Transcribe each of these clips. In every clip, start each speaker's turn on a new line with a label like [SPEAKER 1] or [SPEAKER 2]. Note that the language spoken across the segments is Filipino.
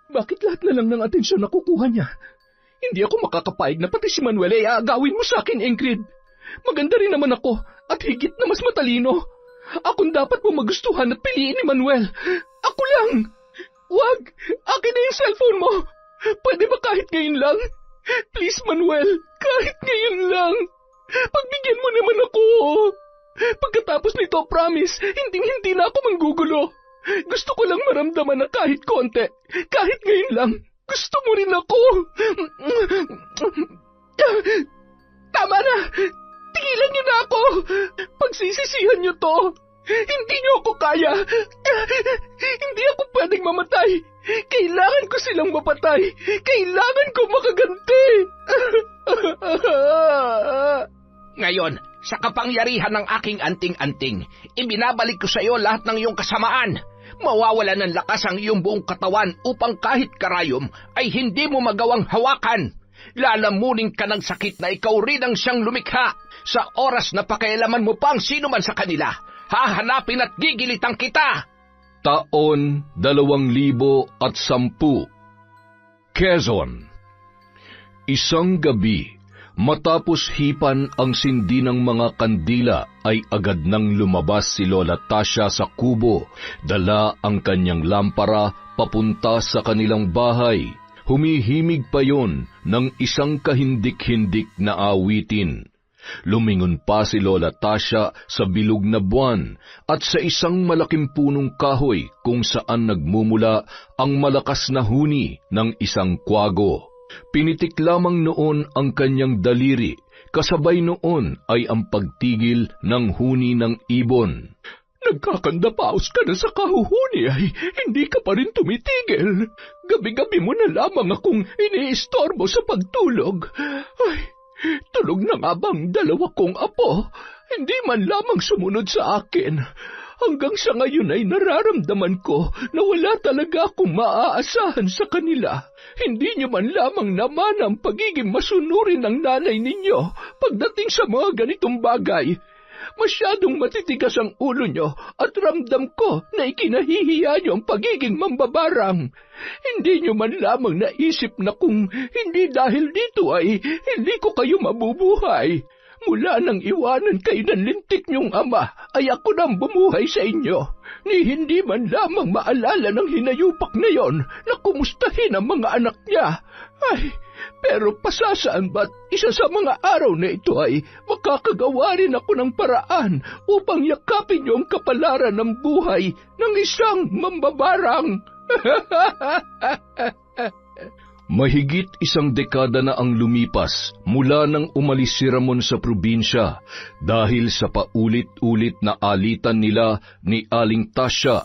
[SPEAKER 1] Bakit lahat na lang ng atensyon na kukuha niya? Hindi ako makakapayag na pati si Manuel ay aagawin mo sa akin, Ingrid. Maganda rin naman ako at higit na mas matalino. Akong dapat mo magustuhan at piliin ni Manuel. Ako lang. Wag! Akin na yung cellphone mo. Pwede ba kahit ngayon lang? Please, Manuel, kahit ngayon lang. Pagbigyan mo naman ako. Pagkatapos nito, promise, hindi na ako manggugulo. Gusto ko lang maramdaman na kahit konti, kahit ngayon lang, gusto mo rin ako. Tama na! Tigilan niyo na ako! Pagsisisihan niyo to! Hindi niyo ako kaya! Hindi ako pwedeng mamatay! Kailangan ko silang mapatay! Kailangan ko makaganti!
[SPEAKER 2] Ngayon, sa kapangyarihan ng aking anting-anting, ibinabalik ko sa iyo lahat ng iyong kasamaan. Mawawala ng lakas ang iyong buong katawan upang kahit karayom ay hindi mo magawang hawakan. Lalamunin ka ng sakit na ikaw rin ang siyang lumikha. Sa oras na pakialaman mo pa ang sino man sa kanila, hahanapin at gigilitan kita.
[SPEAKER 3] Taon 2010. Quezon. Isang gabi, matapos hipan ang sindi ng mga kandila, ay agad nang lumabas si Lola Tasha sa kubo, dala ang kanyang lampara papunta sa kanilang bahay. Humihimig pa yon ng isang kahindik-hindik na awitin. Lumingon pa si Lola Tasha sa bilog na buwan at sa isang malaking punong kahoy kung saan nagmumula ang malakas na huni ng isang kwago. Pinitik lamang noon ang kanyang daliri, kasabay noon ay ang pagtigil ng huni ng ibon.
[SPEAKER 1] Nagkakandapaos ka na sa kahuhuni ay hindi ka pa rin tumitigil. Gabi-gabi mo na lamang akong iniistorbo sa pagtulog. Ay, tulog na nga bang dalawa kong apo? Hindi man lamang sumunod sa akin. Hanggang sa ngayon ay nararamdaman ko na wala talaga akong maaasahan sa kanila. Hindi niyo man lamang naman ang pagiging masunurin ng nanay ninyo pagdating sa mga ganitong bagay. Masyadong matitigas ang ulo nyo at ramdam ko na ikinahihiya nyo ang pagiging mambabarang. Hindi nyo man lamang naisip na kung hindi dahil dito ay hindi ko kayo mabubuhay. Mula nang iwanan kayo ng lintik niyong ama, ay ako nang bumuhay sa inyo. Ni hindi man lamang maalala ng hinayupak na yon na kumustahin ang mga anak niya. Ay, pero pasasaan ba't isa sa mga araw na ito ay makakagawa rin ako ng paraan upang yakapin niyo ang kapalaran ng buhay ng isang mambabarang.
[SPEAKER 3] Mahigit isang dekada na ang lumipas mula nang umalis si Ramon sa probinsya dahil sa paulit-ulit na alitan nila ni Aling Tasha,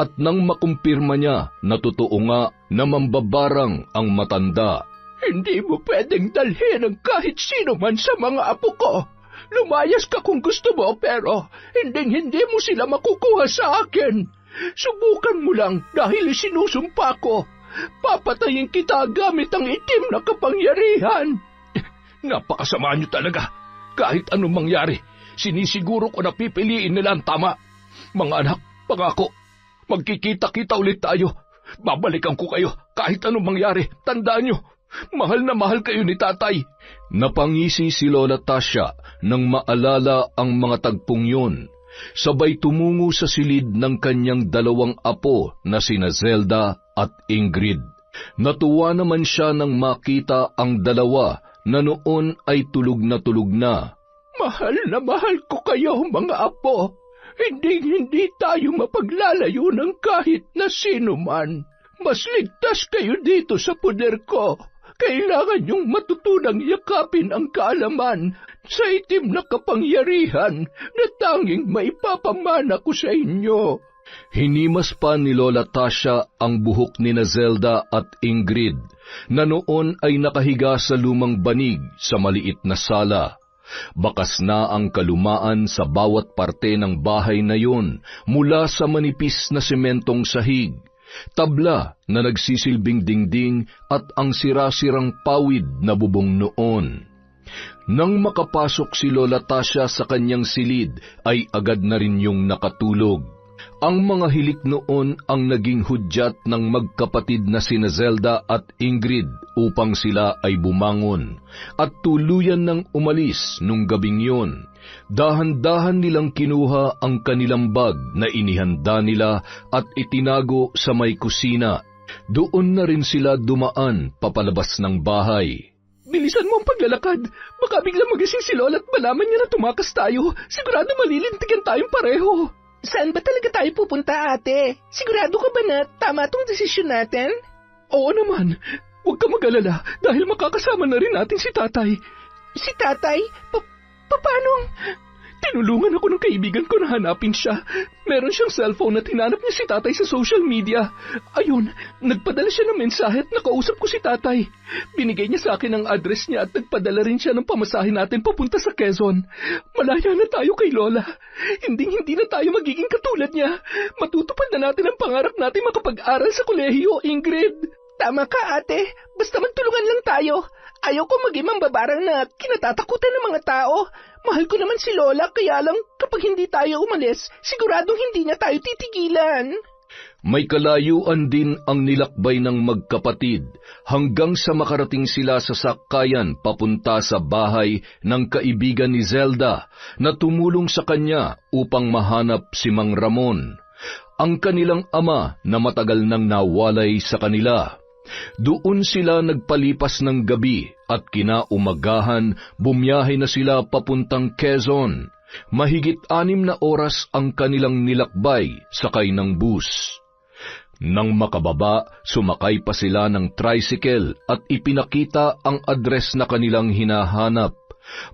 [SPEAKER 3] at nang makumpirma niya na totoo nga na mambabarang ang matanda.
[SPEAKER 1] Hindi mo pwedeng dalhin ang kahit sino man sa mga apo ko. Lumayas ka kung gusto mo, pero hindi mo sila makukuha sa akin. Subukan mo lang dahil sinusumpa ko. Papatayin kita gamit ang itim na kapangyarihan.
[SPEAKER 2] Napakasama niyo talaga. Kahit anong mangyari, sinisiguro ko na pipiliin nila ang tama. Mga anak, pangako, magkikita-kita ulit tayo. Babalikan ko kayo kahit anong mangyari. Tandaan niyo, mahal na mahal kayo ni tatay.
[SPEAKER 3] Napangisi si Lola Tasha nang maalala ang mga tagpong yun. Sabay tumungo sa silid ng kanyang dalawang apo na sina Zelda at Ingrid. Natuwa naman siya nang makita ang dalawa na noon ay tulog na.
[SPEAKER 1] Mahal na mahal ko kayo, mga apo. Hindi tayo mapaglalayo ng kahit na sino man. Mas ligtas kayo dito sa poder ko. Kailangan niyong matutunang yakapin ang kaalaman sa itim na kapangyarihan na tanging maipapamana ko sa inyo.
[SPEAKER 3] Hinimas pa ni Lola Tasha ang buhok ni Zelda at Ingrid na noon ay nakahiga sa lumang banig sa maliit na sala. Bakas na ang kalumaan sa bawat parte ng bahay na yon mula sa manipis na sementong sahig, tabla na nagsisilbing dingding at ang sirasirang pawid na bubong noon. Nang makapasok si Lola Tasha sa kanyang silid ay agad na rin yung nakatulog. Ang mga hilik noon ang naging hudyat ng magkapatid na sina Zelda at Ingrid upang sila ay bumangon at tuluyan ng umalis nung gabing yon. Dahan-dahan nilang kinuha ang kanilang bag na inihanda nila at itinago sa may kusina. Doon na rin sila dumaan papalabas ng bahay.
[SPEAKER 1] Bilisan mo ang paglalakad. Baka biglang magising si Lola at malaman niya na tumakas tayo. Sigurado malilintigan tayong pareho. Saan ba talaga tayo pupunta, ate? Sigurado ka ba na tama tong desisyon natin? Oo naman. Huwag ka mag-alala dahil makakasama na rin natin si tatay. Si tatay? Paano? Tinulungan ako ng kaibigan ko na hanapin siya. Meron siyang cellphone at hinanap niya si tatay sa social media. Ayun, nagpadala siya ng mensahe at nakausap ko si tatay. Binigay niya sa akin ang address niya at nagpadala rin siya ng pamasahe natin papunta sa Quezon. Malaya na tayo kay Lola. Hindi na tayo magiging katulad niya. Matutupad na natin ang pangarap natin makapag-aral sa kolehiyo, Ingrid. Tama ka, ate. Basta magtulungan lang tayo. Ayaw ko maging mambabarang na kinatatakutan ng mga tao. Mahal ko naman si Lola, kaya lang kapag hindi tayo umalis, siguradong hindi niya tayo titigilan.
[SPEAKER 3] May kalayuan din ang nilakbay ng magkapatid hanggang sa makarating sila sa sakayan papunta sa bahay ng kaibigan ni Zelda na tumulong sa kanya upang mahanap si Mang Ramon, ang kanilang ama na matagal nang nawalay sa kanila. Doon sila nagpalipas ng gabi at kinaumagahan bumiyahe na sila papuntang Quezon. Mahigit 6 na oras ang kanilang nilakbay sakay ng bus. Nang makababa, sumakay pa sila ng tricycle at ipinakita ang address na kanilang hinahanap.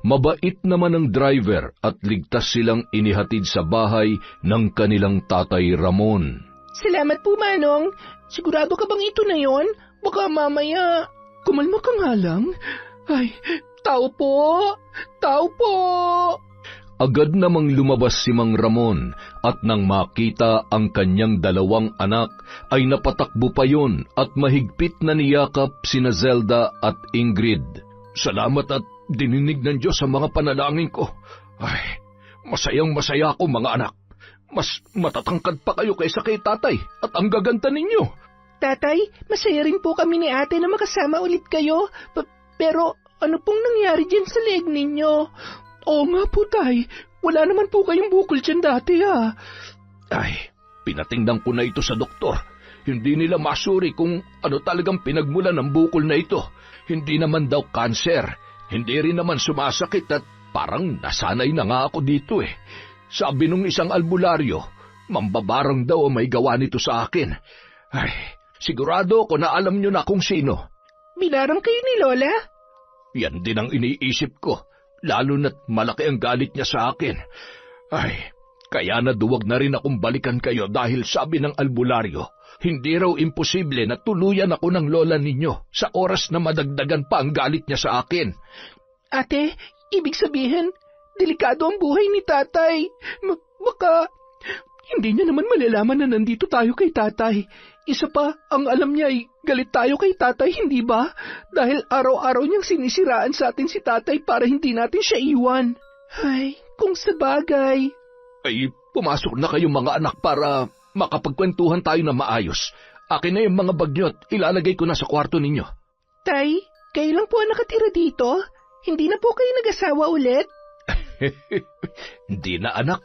[SPEAKER 3] Mabait naman ang driver at ligtas silang inihatid sa bahay ng kanilang tatay Ramon.
[SPEAKER 1] Salamat po, Manong. Sigurado ka bang ito na yon? Baka mamaya... Kumalma ka nga lang. Ay, tao po! Tao po!
[SPEAKER 3] Agad namang lumabas si Mang Ramon at nang makita ang kanyang 2 anak ay napatakbo pa yon at mahigpit na niyakap sina Zelda at Ingrid. Salamat at dininig ng Diyos sa mga panalangin ko. Ay, masayang-masaya ako mga anak. Mas matatangkad pa kayo kaysa kay tatay at ang gaganda ninyo.
[SPEAKER 1] Tatay, masaya rin po kami ni ate na makasama ulit kayo. Pero ano pong nangyari dyan sa leg ninyo? Oo nga po, tay. Wala naman po kayong bukol dyan dati, ha?
[SPEAKER 3] Ay, pinatingnan ko na ito sa doktor. Hindi nila masuri kung ano talagang pinagmulan ng bukol na ito. Hindi naman daw kanser. Hindi rin naman sumasakit at parang nasanay na nga ako dito eh. Sabi nung isang albularyo, mambabarang daw ang may gawa nito sa akin. Ay, sigurado ko na alam nyo na kung sino.
[SPEAKER 1] Binarang kayo ni Lola?
[SPEAKER 3] Yan din ang iniisip ko, lalo na't malaki ang galit niya sa akin. Ay, kaya naduwag na rin akong balikan kayo dahil sabi ng albularyo, hindi raw imposible na tuluyan ako ng lola ninyo sa oras na madagdagan pa ang galit niya sa akin.
[SPEAKER 1] Ate, ibig sabihin, delikado ang buhay ni tatay. Baka hindi niya naman malalaman na nandito tayo kay tatay. Isa pa, ang alam niya ay galit tayo kay tatay, hindi ba? Dahil araw-araw niyang sinisiraan sa atin si tatay para hindi natin siya iwan. Ay, kung sabagay.
[SPEAKER 3] Ay, pumasok na kayo mga anak para makapagkwentuhan tayo na maayos. Akin na yung mga bag niyo at ilalagay ko na sa kwarto ninyo.
[SPEAKER 1] Tay, kayo lang po ang nakatira dito? Hindi na po kayo nag-asawa ulit?
[SPEAKER 3] Hindi na anak.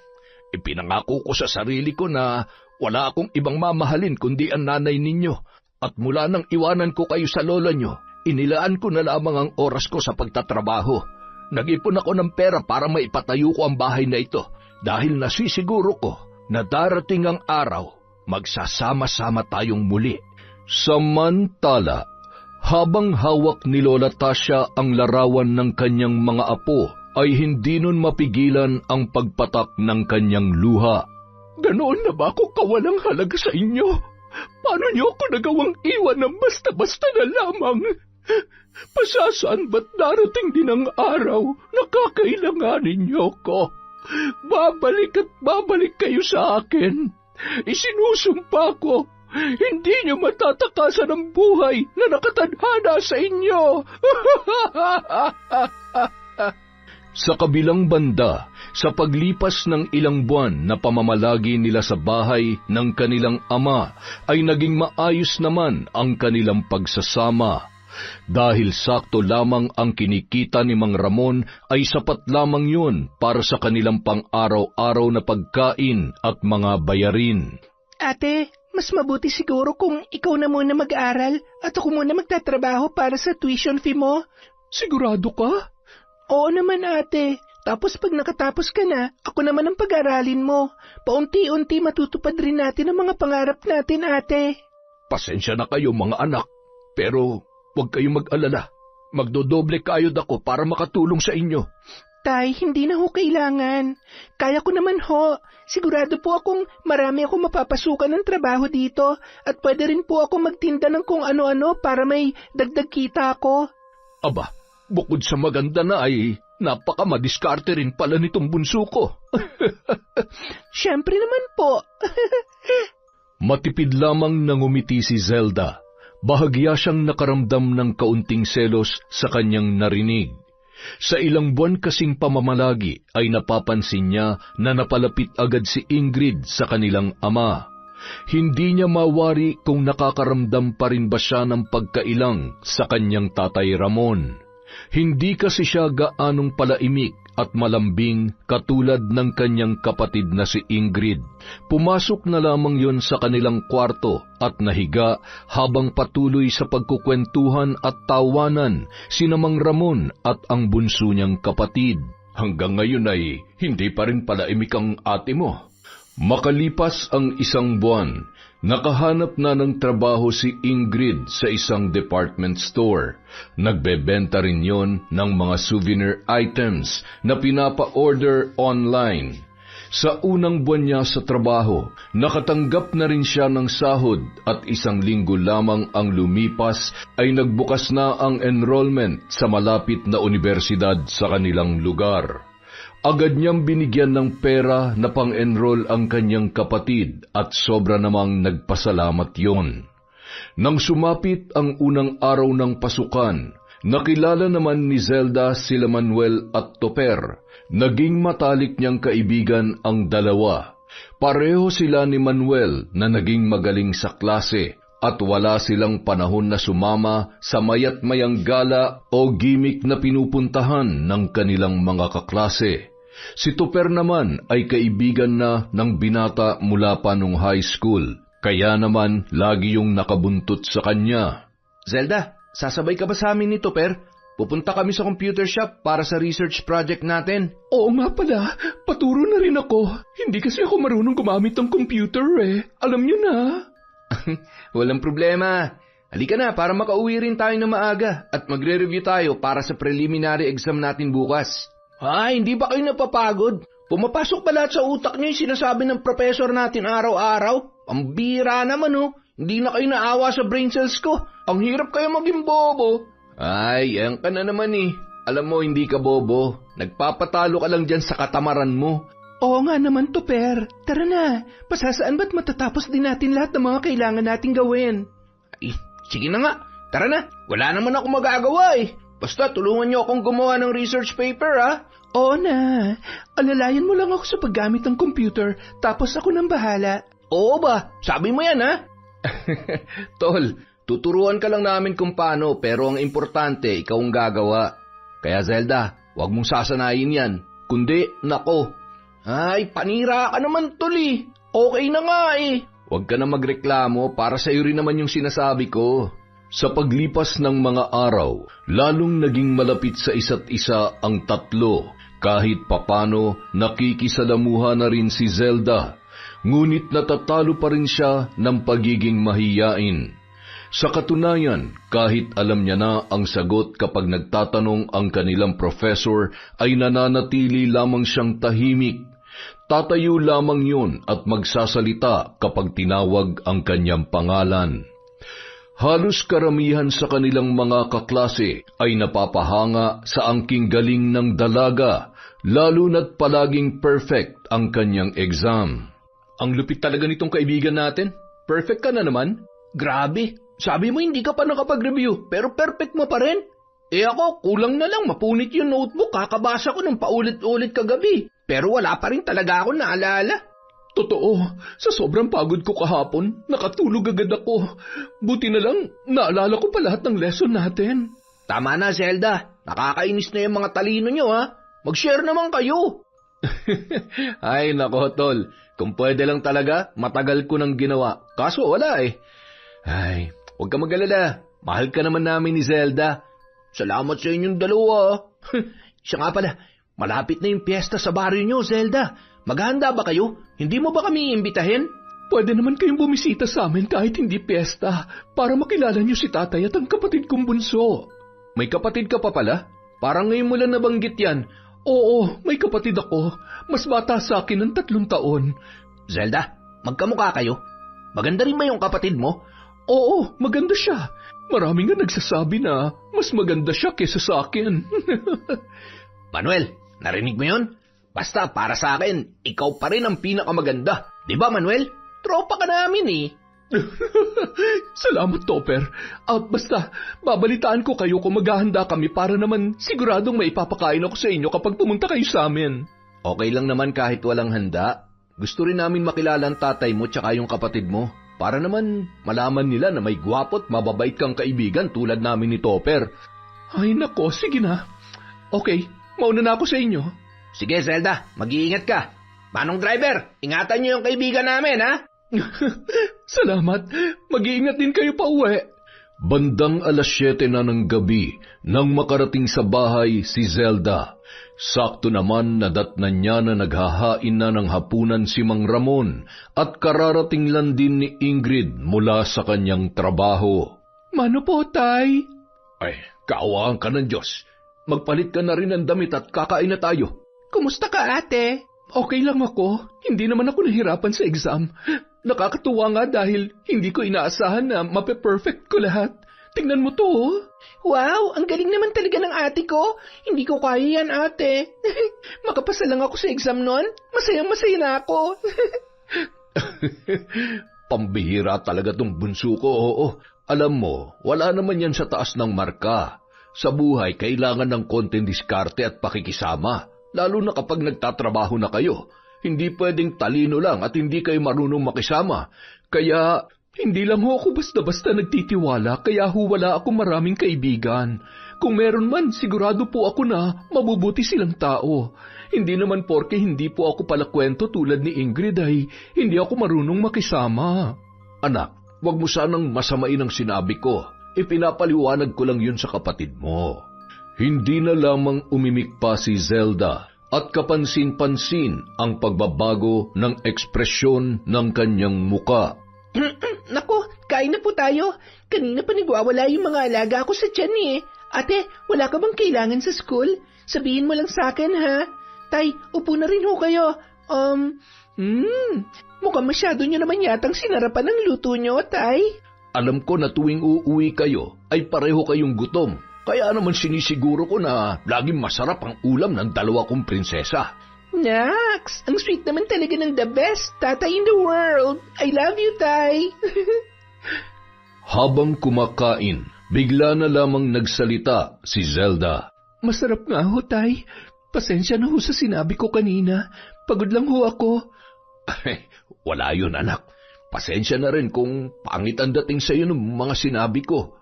[SPEAKER 3] Ipinangako ko sa sarili ko na wala akong ibang mamahalin kundi ang nanay ninyo. At mula nang iwanan ko kayo sa lola nyo, inilaan ko na lamang ang oras ko sa pagtatrabaho. Nag-ipon ako ng pera para maipatayo ko ang bahay na ito dahil nasisiguro ko na darating ang araw, magsasama-sama tayong muli. Samantala, habang hawak ni Lola Tasha ang larawan ng kanyang mga apo, ay hindi nun mapigilan ang pagpatak ng kanyang luha.
[SPEAKER 1] Ganoon na ba ako kawalang halaga sa inyo? Paano niyo ako nagawang iwan ng basta-basta na lamang? Pasasaan ba't darating din ang araw na kakailanganin niyo ko? Babalik at babalik kayo sa akin. Isinusumpa ko, hindi niyo matatakasan ang buhay na nakatadhana sa inyo.
[SPEAKER 3] Sa kabilang banda, Sa paglipas ng ilang buwan na pamamalagi nila sa bahay ng kanilang ama, ay naging maayos naman ang kanilang pagsasama. Dahil sakto lamang ang kinikita ni Mang Ramon, ay sapat lamang yun para sa kanilang pang-araw-araw na pagkain at mga bayarin.
[SPEAKER 4] Ate, mas mabuti siguro kung ikaw na muna mag-aral at ako muna magtatrabaho para sa tuition fee mo.
[SPEAKER 1] Sigurado ka?
[SPEAKER 4] Oo naman, ate. Tapos pag nakatapos ka na, ako naman ang pag-aralin mo. Paunti-unti matutupad rin natin ang mga pangarap natin, ate.
[SPEAKER 1] Pasensya na kayo mga anak, pero huwag kayong mag-alala. Magdodoble kayod ako para makatulong sa inyo.
[SPEAKER 4] Tay, hindi na ho kailangan. Kaya ko naman ho. Sigurado po akong marami akong mapapasukan ng trabaho dito at pwede rin po ako magtinda ng kung ano-ano para may dagdag kita ako.
[SPEAKER 1] Aba, bukod sa maganda na ay napaka-madiskarte rin pala nitong bunso ko.
[SPEAKER 4] Siyempre naman po.
[SPEAKER 3] Matipid lamang nangumiti si Zelda. Bahagya siyang nakaramdam ng kaunting selos sa kanyang narinig. Sa ilang buwan kasing pamamalagi ay napapansin niya na napalapit agad si Ingrid sa kanilang ama. Hindi niya mawari kung nakakaramdam pa rin ba siya ng pagkailang sa kanyang tatay Ramon. Hindi kasi siya gaanong palaimik at malambing katulad ng kanyang kapatid na si Ingrid. Pumasok na lamang yon sa kanilang kwarto at nahiga habang patuloy sa pagkukwentuhan at tawanan sina Mang Ramon at ang bunso niyang kapatid.
[SPEAKER 1] Hanggang ngayon ay hindi pa rin palaimik ang ate mo.
[SPEAKER 3] Makalipas ang isang buwan, nakahanap na ng trabaho si Ingrid sa isang department store. Nagbebenta rin yon ng mga souvenir items na pinapa-order online. Sa unang buwan niya sa trabaho, nakatanggap na rin siya ng sahod at 1 linggo lamang ang lumipas ay nagbukas na ang enrollment sa malapit na universidad sa kanilang lugar. Agad niyang binigyan ng pera na pang-enroll ang kanyang kapatid at sobra namang nagpasalamat yon. Nang sumapit ang unang araw ng pasukan, nakilala naman ni Zelda sila Manuel at Toper. Naging matalik niyang kaibigan ang dalawa. Pareho sila ni Manuel na naging magaling sa klase at wala silang panahon na sumama sa mayat-mayang gala o gimmick na pinupuntahan ng kanilang mga kaklase. Si Toper naman ay kaibigan na ng binata mula pa nung high school, kaya naman lagi yung nakabuntot sa kanya.
[SPEAKER 2] Zelda, sasabay ka ba sa amin ni Toper? Pupunta kami sa computer shop para sa research project natin.
[SPEAKER 1] Oo nga pala, paturo na rin ako. Hindi kasi ako marunong gumamit ng computer eh. Alam niyo na.
[SPEAKER 2] Walang problema. Halika na para makauwi rin tayo na maaga at magre-review tayo para sa preliminary exam natin bukas. Ay, hindi ba kayo napapagod? Pumapasok ba lahat sa utak niyo yung sinasabi ng professor natin araw-araw? Pambira naman oh. Hindi na kayo naawa sa brain cells ko. Ang hirap kayo maging bobo. Ay, yan ka na naman eh. Alam mo, hindi ka bobo. Nagpapatalo ka lang dyan sa katamaran mo.
[SPEAKER 4] Oo nga naman, Toper. Tara na. Pasasaan ba't matatapos din natin lahat ng mga kailangan nating gawin?
[SPEAKER 2] Ay, sige na nga. Tara na. Wala naman ako magagawa eh. Basta tulungan niyo akong gumawa ng research paper ha.
[SPEAKER 4] Oo na. Alalayan mo lang ako sa paggamit ng computer, tapos ako nang bahala.
[SPEAKER 2] Oo ba? Sabi mo yan ha? Tol, tuturuan ka lang namin kung paano, pero ang importante, ikaw ang gagawa. Kaya Zelda, huwag mong sasanayin yan. Kundi, nako. Ay, panira ka naman tol eh. Okay na nga eh. Huwag ka na magreklamo, para sa'yo rin naman yung sinasabi ko.
[SPEAKER 3] Sa paglipas ng mga araw, lalong naging malapit sa isa't isa ang tatlo. Kahit papano, nakikisalamuha na rin si Zelda. Ngunit natatalo pa rin siya ng pagiging mahiyain. Sa katunayan, kahit alam niya na ang sagot kapag nagtatanong ang kanilang professor, ay nananatili lamang siyang tahimik. Tatayo lamang yun at magsasalita kapag tinawag ang kanyang pangalan. Halos karamihan sa kanilang mga kaklase ay napapahanga sa angking galing ng dalaga, lalo na't palaging perfect ang kanyang exam.
[SPEAKER 2] Ang lupit talaga nitong kaibigan natin. Perfect ka na naman. Grabe, sabi mo hindi ka pa nakapag-review, pero perfect mo pa rin. Eh ako, kulang na lang mapunit yung notebook, kakabasa ko ng paulit-ulit kagabi. pero wala pa rin talaga ako naalala.
[SPEAKER 1] Totoo, sa sobrang pagod ko kahapon, nakatulog agad ako. Buti na lang, naalala ko pa lahat ng lesson natin.
[SPEAKER 2] Tama na, Zelda. Nakakainis na yung mga talino nyo, ha? Mag-share naman kayo.
[SPEAKER 3] Ay, nako, tol. Kung pwede lang talaga, matagal ko nang ginawa. Kaso wala eh. Ay, huwag ka mag-alala. Mahal ka naman namin ni Zelda.
[SPEAKER 2] Salamat sa inyong dalawa. Siya nga pala, malapit na yung piyesta sa baryo nyo, Zelda. Maghahanda ba kayo? Hindi mo ba kami iimbitahin?
[SPEAKER 1] Pwede naman kayong bumisita sa amin kahit hindi piyesta para makilala niyo si tatay at ang kapatid kong bunso.
[SPEAKER 3] May kapatid ka pa pala? Parang ngayon mo lang nabanggit yan.
[SPEAKER 1] Oo, may kapatid ako. Mas bata sa akin ng 3 taon.
[SPEAKER 2] Zelda, magkamukha kayo. Maganda rin ba yung kapatid mo?
[SPEAKER 1] Oo, maganda siya. Marami nga nagsasabi na mas maganda siya kesa sa akin.
[SPEAKER 2] Manuel, narinig mo yun? Basta para sa akin, ikaw pa rin ang pinakamaganda. Di ba, Manuel? Tropa ka namin eh.
[SPEAKER 1] Salamat, Topper. Basta, babalitaan ko kayo kung maghahanda kami para naman siguradong maipapakain ako sa inyo kapag pumunta kayo sa amin.
[SPEAKER 3] Okay lang naman kahit walang handa. Gusto rin namin makilala ang tatay mo tsaka yung kapatid mo. Para naman malaman nila na may gwapo at mababait kang kaibigan tulad namin ni Topper.
[SPEAKER 1] Ay nako, sige na. Okay, mauna na ako sa inyo.
[SPEAKER 2] Sige, Zelda, mag-iingat ka. Manong driver, ingatan niyo yung kaibigan namin, ha?
[SPEAKER 1] Salamat. Mag-iingat din kayo pa uwi.
[SPEAKER 3] Bandang 7:00 na ng gabi nang makarating sa bahay si Zelda. Sakto naman nadatnan niya na naghahain na ng hapunan si Mang Ramon at kararating lang din ni Ingrid mula sa kanyang trabaho.
[SPEAKER 1] Mano po, Tay?
[SPEAKER 3] Ay, kaawaan ka ng Diyos. Magpalit ka na rin ng damit at kakain na tayo.
[SPEAKER 4] Kumusta ka, ate?
[SPEAKER 1] Okay lang ako. Hindi naman ako nahirapan sa exam. Nakakatuwa nga dahil hindi ko inaasahan na mape-perfect ko lahat. Tingnan mo to.
[SPEAKER 4] Wow, ang galing naman talaga ng ate ko. Hindi ko kaya yan, ate. Makapasa lang ako sa exam nun. Masayang-masaya na ako.
[SPEAKER 3] Pambihira talaga tong bunso ko, oo. Alam mo, wala naman yan sa taas ng marka. Sa buhay, kailangan ng konting diskarte at pakikisama. Lalo na kapag nagtatrabaho na kayo. Hindi pwedeng talino lang at hindi kayo marunong makisama. Kaya, hindi lang ho ako basta-basta nagtitiwala kaya ho wala akong maraming kaibigan. Kung meron man, sigurado po ako na mabubuti silang tao. Hindi naman porke hindi po ako palakwento tulad ni Ingrid ay hindi ako marunong makisama. Anak, wag mo sanang masamain ang sinabi ko. Ipinapaliwanag ko lang yun sa kapatid mo. Hindi na lamang umimik pa si Zelda at kapansin-pansin ang pagbabago ng ekspresyon ng kanyang muka.
[SPEAKER 4] Naku, kain na po tayo. Kanina pa nagwawala yung mga alaga ko sa tiyan eh. Ate, wala ka bang kailangan sa school? Sabihin mo lang sa akin, ha? Tay, upo na rin ho kayo. Mukhang masyado nyo naman yatang sinarapan ng luto nyo, Tay.
[SPEAKER 3] Alam ko na tuwing uuwi kayo ay pareho kayong gutom. Kaya naman sinisiguro ko na laging masarap ang ulam ng 2 kong prinsesa.
[SPEAKER 4] Nax, ang sweet naman talaga ng the best tatay in the world. I love you, Tay.
[SPEAKER 3] Habang kumakain, bigla na lamang nagsalita si Zelda.
[SPEAKER 1] Masarap nga ho, Tay. Pasensya na ho sa sinabi ko kanina. Pagod lang ho ako.
[SPEAKER 3] Ay, wala yun, anak. Pasensya na rin kung pangit ang dating sa iyo ng mga sinabi ko.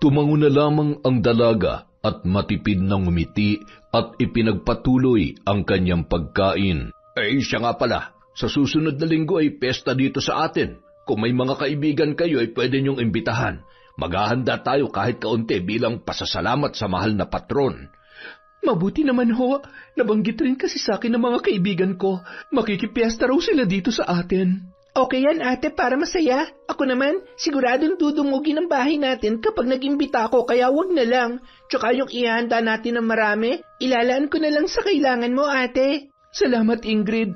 [SPEAKER 3] Tumango na lamang ang dalaga at matipid na ngumiti at ipinagpatuloy ang kanyang pagkain. Siya nga pala, sa susunod na linggo ay pesta dito sa atin. Kung may mga kaibigan kayo ay pwede niyong imbitahan. Maghahanda tayo kahit kaunti bilang pasasalamat sa mahal na patron.
[SPEAKER 1] Mabuti naman ho, nabanggit rin kasi sa akin ng mga kaibigan ko. Makikipiesta raw sila dito sa atin.
[SPEAKER 4] Okay yan, ate, para masaya. Ako naman, siguradong dudumugin ang bahay natin kapag nag-imbita ako, kaya wag na lang. Tsaka yung ihanda natin ng marami, ilalaan ko na lang sa kailangan mo, ate.
[SPEAKER 1] Salamat, Ingrid.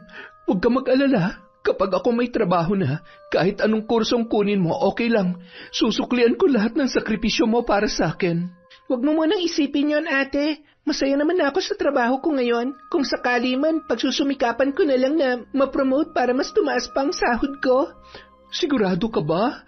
[SPEAKER 1] Huwag ka mag-alala. Kapag ako may trabaho na, kahit anong kursong kunin mo, okay lang. Susuklian ko lahat ng sakripisyo mo para sa akin.
[SPEAKER 4] Huwag mo munang isipin yon, ate. Masaya naman ako sa trabaho ko ngayon. Kung sakali man, pagsusumikapan ko na lang na ma-promote para mas tumaas pa ang sahod ko.
[SPEAKER 1] Sigurado ka ba?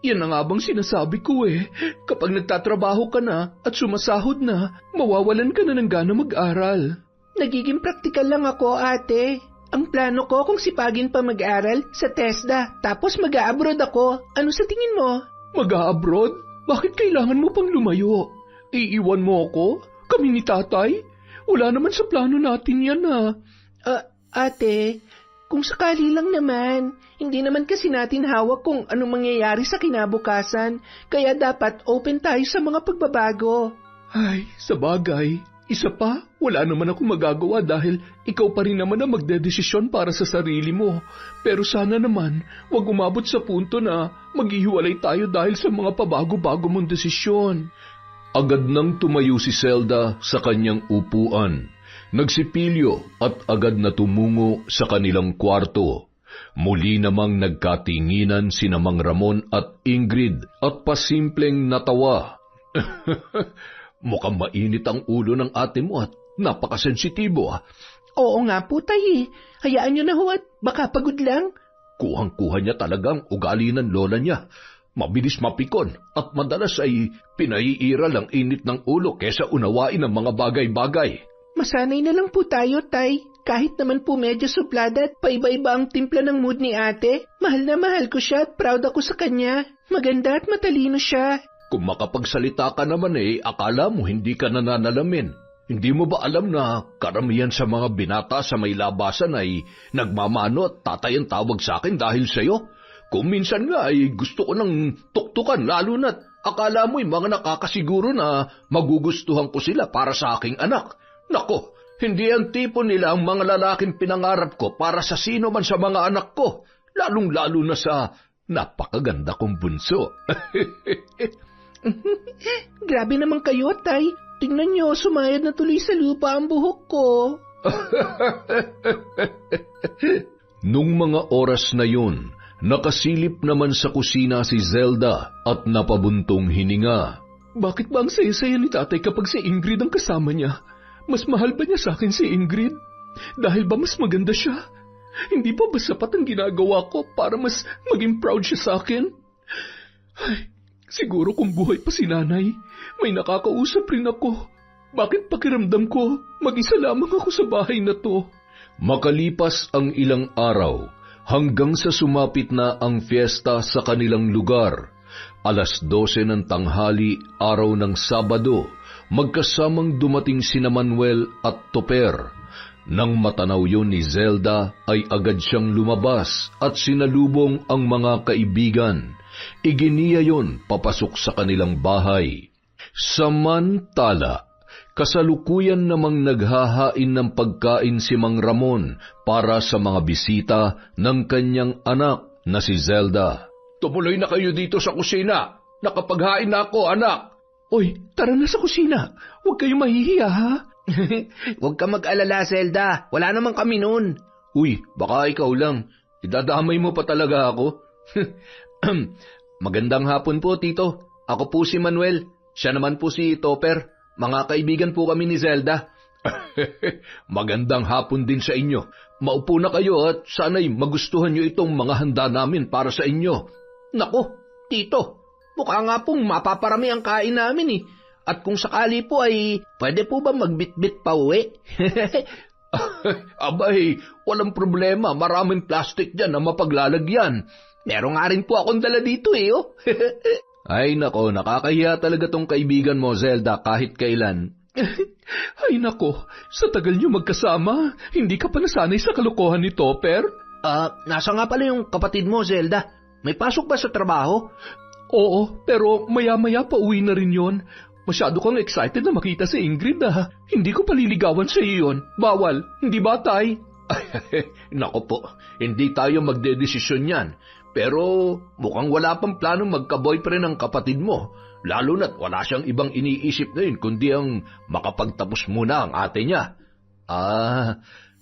[SPEAKER 1] Yan na nga bang sinasabi ko eh. Kapag nagtatrabaho ka na at sumasahod na, mawawalan ka na ng gana mag-aral.
[SPEAKER 4] Nagiging praktikal lang ako, ate. Ang plano ko kung sipagin pa mag-aral sa TESDA, tapos mag-a-abroad ako. Ano sa tingin mo?
[SPEAKER 1] Mag-a-abroad? Bakit kailangan mo pang lumayo? Iiwan mo ako? Kami ni tatay? Wala naman sa plano natin yan
[SPEAKER 4] Ate, kung sakali lang naman, hindi naman kasi natin hawak kung anong mangyayari sa kinabukasan, kaya dapat open tayo sa mga pagbabago.
[SPEAKER 1] Ay, sa bagay. Isa pa, wala naman akong magagawa dahil ikaw pa rin naman ang magdedesisyon para sa sarili mo. Pero sana naman, wag umabot sa punto na maghihiwalay tayo dahil sa mga pabago-bago mong desisyon.
[SPEAKER 3] Agad nang tumayo si Zelda sa kanyang upuan. Nagsipilyo at agad na tumungo sa kanilang kwarto. Muli namang nagkatinginan sina Mang Ramon at Ingrid at pasimpleng natawa. Mukhang mainit ang ulo ng ate mo at napakasensitibo .
[SPEAKER 4] Oo nga po, tay. Hayaan nyo na ho at baka pagod lang.
[SPEAKER 3] Kuhang-kuha niya talagang ugali ng lola niya. Mabilis mapikon at madalas ay pinaiiral ang init ng ulo kesa unawain ang mga bagay-bagay.
[SPEAKER 4] Masanay na lang po tayo, tay. Kahit naman po medyo suplada at paiba-iba ang timpla ng mood ni ate, mahal na mahal ko siya at proud ako sa kanya. Maganda at matalino siya.
[SPEAKER 3] Kung makapagsalita ka naman akala mo hindi ka nananalamin. Hindi mo ba alam na karamihan sa mga binata sa may labasan ay nagmamano at tatay ang tawag sa akin dahil sa'yo? Kung minsan nga ay gusto ko ng tuktukan lalo na't akala mo'y mga nakakasiguro na magugustuhan ko sila para sa aking anak. Nako, hindi ang tipo nila ang mga lalaking pinangarap ko para sa sino man sa mga anak ko, lalong-lalo na sa napakaganda kong bunso.
[SPEAKER 4] Grabe naman kayo, tay. Tingnan nyo, sumayad na tuloy sa lupa ang buhok ko.
[SPEAKER 3] Nung mga oras na yun, nakasilip naman sa kusina si Zelda at napabuntong hininga.
[SPEAKER 1] Bakit ba ang saya-saya ni tatay kapag si Ingrid ang kasama niya? Mas mahal ba niya sa akin si Ingrid? Dahil ba mas maganda siya? Hindi pa ba sapat ang ginagawa ko para mas maging proud siya sa akin? Ay, siguro kung buhay pa si nanay, may nakakausap rin ako. Bakit pakiramdam ko, mag-isa lamang ako sa bahay na to?
[SPEAKER 3] Makalipas ang ilang araw, hanggang sa sumapit na ang fiesta sa kanilang lugar. 12:00 ng tanghali, araw ng Sabado, magkasamang dumating sina Manuel at Toper. Nang matanaw yun ni Zelda, ay agad siyang lumabas at sinalubong ang mga kaibigan. Iginiya yon papasok sa kanilang bahay. Samantala, kasalukuyan namang naghahain ng pagkain si Mang Ramon para sa mga bisita ng kanyang anak na si Zelda.
[SPEAKER 2] Tumuloy na kayo dito sa kusina. Nakapaghain na ako, anak.
[SPEAKER 1] Oy, tara na sa kusina. Huwag kayong mahihiya, ha?
[SPEAKER 2] Huwag ka mag-alala, Zelda. Wala naman kami nun.
[SPEAKER 3] Uy, baka ikaw lang. Idadamay mo pa talaga ako.
[SPEAKER 2] Magandang hapon po, Tito. Ako po si Manuel. Siya naman po si Topper. Mga kaibigan po kami ni Zelda.
[SPEAKER 3] Magandang hapon din sa inyo. Maupo na kayo at sana'y magustuhan nyo itong mga handa namin para sa inyo.
[SPEAKER 2] Naku, Tito. Mukha nga pong mapaparami ang kain namin eh. At kung sakali po ay pwede po ba magbitbit pa uwi?
[SPEAKER 3] Abay, walang problema. Maraming plastic dyan na mapaglalagyan.
[SPEAKER 2] Meron nga rin po akong dala dito oh.
[SPEAKER 3] Ay nako, nakakahiya talaga tong kaibigan mo, Zelda, kahit kailan.
[SPEAKER 1] Ay nako, sa tagal nyo magkasama, hindi ka pa nasanay sa kalokohan ni Topper?
[SPEAKER 2] Nasa nga pala yung kapatid mo, Zelda? May pasok ba sa trabaho?
[SPEAKER 1] Oo, pero maya-maya pa uwi na rin yon. Masyado kang excited na makita si Ingrid Hindi ko paliligawan sa iyo yon. Bawal, hindi ba tay?
[SPEAKER 3] Nako po, hindi tayo magdedesisyon yan. Pero mukhang wala pang plano magka-boyfriend ang kapatid mo. Lalo na't wala siyang ibang iniisip ngayon kundi ang makapagtapos muna ang ate niya.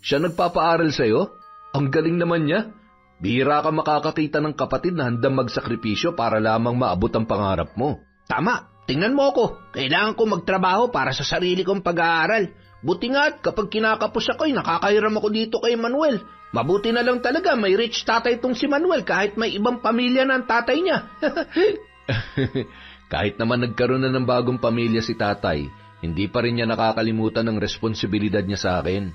[SPEAKER 3] Siya nagpapaaral sa'yo? Ang galing naman niya. Bihira ka makakakita ng kapatid na handang magsakripisyo para lamang maabot ang pangarap mo.
[SPEAKER 2] Tama, tingnan mo ako. Kailangan ko magtrabaho para sa sarili kong pag-aaral. Buti nga at kapag kinakapos ako'y nakakahiram ako dito kay Manuel. Mabuti na lang talaga may rich tatay itong si Manuel kahit may ibang pamilya na ang tatay niya.
[SPEAKER 3] Kahit naman nagkaroon na ng bagong pamilya si tatay, hindi pa rin niya nakakalimutan ng responsibilidad niya sa akin.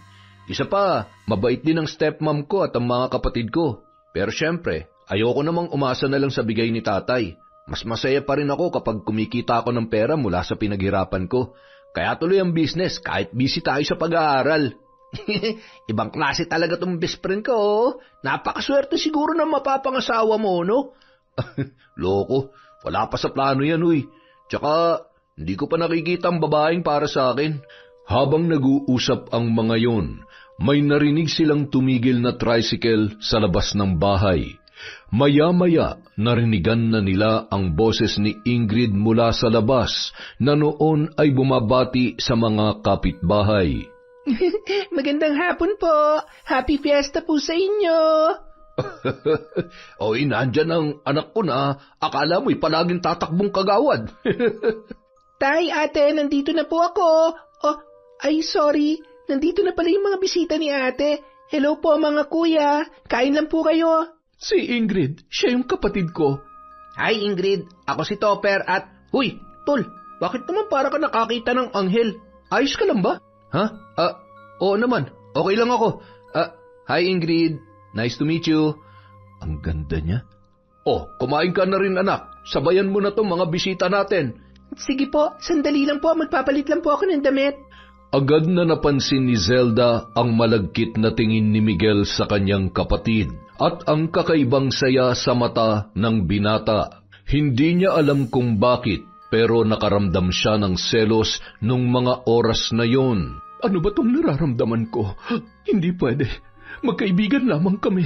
[SPEAKER 3] Isa pa, mabait din ang stepmom ko at ang mga kapatid ko. Pero syempre, ayoko namang umasa na lang sa bigay ni tatay. Mas masaya pa rin ako kapag kumikita ako ng pera mula sa pinaghirapan ko. Kaya tuloy ang business kahit busy tayo sa pag-aaral. Ibang klase talaga tong best friend ko. Oh. Napakaswerte siguro na mapapangasawa mo, no? Loko, wala pa sa plano yan, uy. Tsaka, hindi ko pa nakikita ang babaeng para sa akin. Habang nag-uusap ang mga yon, may narinig silang tumigil na tricycle sa labas ng bahay. Maya-maya, narinigan na nila ang boses ni Ingrid mula sa labas na noon ay bumabati sa mga kapitbahay.
[SPEAKER 4] Magandang hapon po. Happy Fiesta po sa inyo.
[SPEAKER 3] Oy, nandyan ang anak ko na akala mo'y palaging tatakbong kagawad.
[SPEAKER 4] Tay, ate, nandito na po ako. Oh, ay sorry. Nandito na pala yung mga bisita ni ate. Hello po mga kuya. Kain lang po kayo.
[SPEAKER 1] Si Ingrid, siya yung kapatid ko.
[SPEAKER 2] Hi Ingrid, ako si Topper at...
[SPEAKER 1] Huy, tol, bakit naman para ka nakakita ng anghel? Ayos ka lang ba?
[SPEAKER 3] Ha? Oo naman. Okay lang ako. Hi Ingrid. Nice to meet you. Ang ganda niya. Oh, kumain ka na rin anak. Sabayan mo na tong mga bisita natin.
[SPEAKER 4] Sige po, sandali lang po. Magpapalit lang po ako ng damit.
[SPEAKER 3] Agad na napansin ni Zelda ang malagkit na tingin ni Miguel sa kanyang kapatid at ang kakaibang saya sa mata ng binata. Hindi niya alam kung bakit, pero nakaramdam siya ng selos nung mga oras na yon.
[SPEAKER 1] Ano ba tong nararamdaman ko? Hindi pwede. Magkaibigan lamang kami.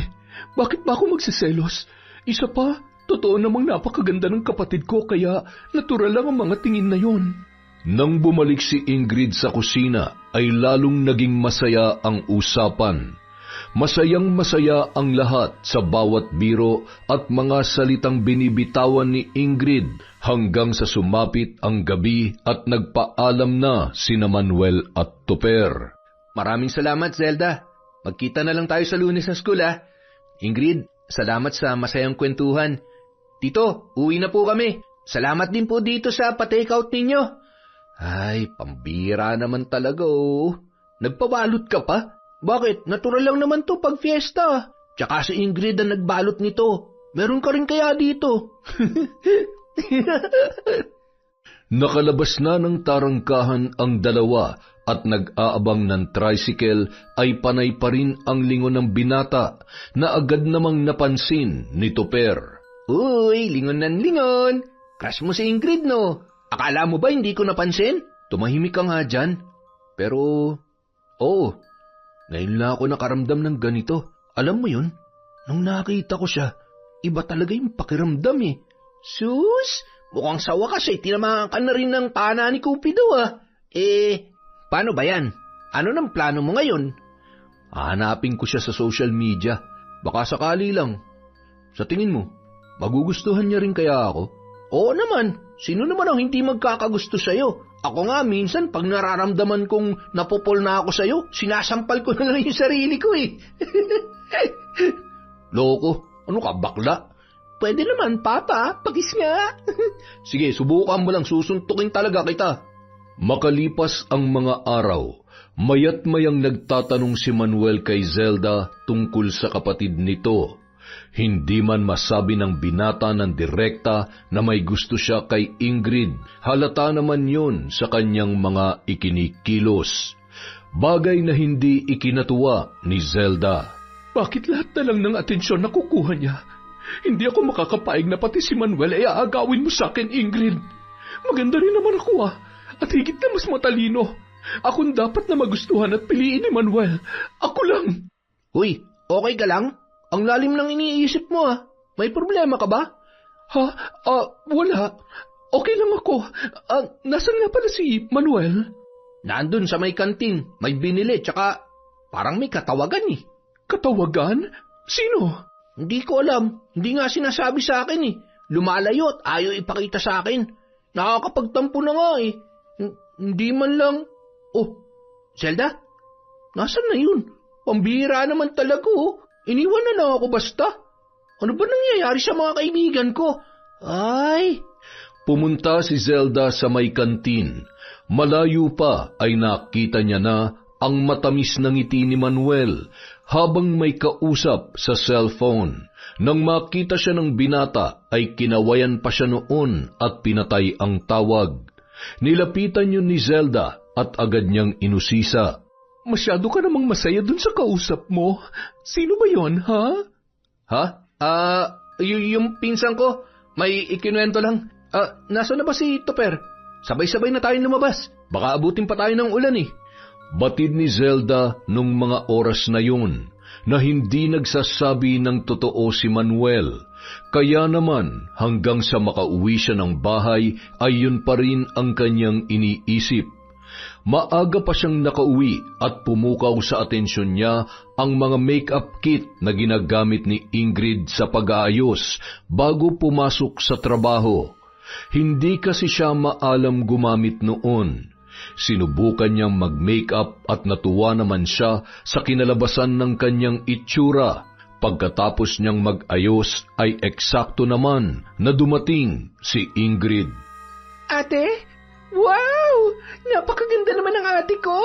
[SPEAKER 1] Bakit ba ako magsiselos? Isa pa, totoo namang napakaganda ng kapatid ko kaya natural lang ang mga tingin na yon.
[SPEAKER 3] Nang bumalik si Ingrid sa kusina, ay lalong naging masaya ang usapan. Masayang-masaya ang lahat sa bawat biro at mga salitang binibitawan ni Ingrid hanggang sa sumapit ang gabi at nagpaalam na sina Manuel at Topper.
[SPEAKER 2] Maraming salamat, Zelda. Magkita na lang tayo sa Lunes sa school, ha? Ingrid, salamat sa masayang kwentuhan. Tito, uwi na po kami. Salamat din po dito sa pa-takeout ninyo.
[SPEAKER 3] Ay, pambira naman talaga, oh.
[SPEAKER 2] Nagpabalot ka pa? Bakit? Natural lang naman to pag fiesta. Tsaka si Ingrid ang nagbalot nito. Meron ka rin kaya dito.
[SPEAKER 3] Nakalabas na ng tarangkahan ang dalawa at nag-aabang ng tricycle ay panay pa rin ang lingon ng binata na agad namang napansin ni Topper.
[SPEAKER 2] Uy, lingon ng lingon. Crush mo si Ingrid, no? Akala mo ba hindi ko napansin?
[SPEAKER 3] Tumahimik ka nga dyan. Pero, ngayon lang ako nakaramdam ng ganito. Alam mo yun, nung nakita ko siya, iba talaga yung pakiramdam eh.
[SPEAKER 2] Sus, mukhang sa wakas eh, tinamaan ka na rin ng pana ni Cupido ah. Paano ba yan? Ano nang plano mo ngayon?
[SPEAKER 3] Hanapin ko siya sa social media. Baka sakali lang. Sa tingin mo, magugustuhan niya rin kaya ako?
[SPEAKER 2] Oo naman. Sino naman ang hindi magkakagusto sa'yo? Ako nga minsan pag nararamdaman kong napupol na ako sa'yo, sinasampal ko na lang yung sarili ko eh.
[SPEAKER 3] Loko, ano ka bakla?
[SPEAKER 2] Pwede naman papa, pagis nga.
[SPEAKER 3] Sige, subukan mo lang, susuntukin talaga kita. Makalipas ang mga araw, mayat mayang nagtatanong si Manuel kay Zelda tungkol sa kapatid nito. Hindi man masabi ng binata ng direkta na may gusto siya kay Ingrid, halata naman yun sa kanyang mga ikinikilos. Bagay na hindi ikinatuwa ni Zelda.
[SPEAKER 1] Bakit lahat na lang ng atensyon na kukuha niya? Hindi ako makakapaig na pati si Manuel ay aagawin mo sa akin, Ingrid. Maganda rin naman ako at higit na mas matalino. Akong dapat na magustuhan at piliin ni Manuel. Ako lang.
[SPEAKER 2] Uy, okay ka lang? Ang lalim ng iniisip mo May problema ka ba?
[SPEAKER 1] Wala. Okay lang ako. Nasaan nga pala si Manuel?
[SPEAKER 2] Nandun sa may kantin. May binili tsaka parang may katawagan eh.
[SPEAKER 1] Katawagan? Sino?
[SPEAKER 2] Hindi ko alam. Hindi nga sinasabi sa akin eh. Lumalayo at ayaw ipakita sa akin. Nakakapagtampo na nga eh. Hindi man lang... Oh, Zelda? Nasaan na yun? Pambihira naman talaga Iniwan na lang ako basta. Ano ba nangyayari sa mga kaibigan ko? Ay!
[SPEAKER 3] Pumunta si Zelda sa may kantin. Malayo pa ay nakita niya na ang matamis na ngiti ni Manuel habang may kausap sa cellphone. Nang makita siya ng binata ay kinawayan pa siya noon at pinatay ang tawag. Nilapitan yun ni Zelda at agad niyang inusisa.
[SPEAKER 1] Masyado ka namang masaya dun sa kausap mo. Sino ba yon, ha?
[SPEAKER 2] Ha? Yung pinsan ko, may ikinuwento lang. Nasaan na ba si Topper? Sabay-sabay na tayong lumabas. Baka abutin pa tayo ng ulan eh.
[SPEAKER 3] Batid ni Zelda nung mga oras na yun na hindi nagsasabi ng totoo si Manuel. Kaya naman hanggang sa makauwi siya ng bahay ay yun pa rin ang kanyang iniisip. Maaga pa siyang nakauwi at pumukaw sa atensyon niya ang mga make-up kit na ginagamit ni Ingrid sa pag-aayos bago pumasok sa trabaho. Hindi kasi siya maalam gumamit noon. Sinubukan niyang mag-makeup at natuwa naman siya sa kinalabasan ng kanyang itsura. Pagkatapos niyang mag-ayos ay eksakto naman na dumating si Ingrid.
[SPEAKER 4] Ate? Wow! Napakaganda naman ng ate ko.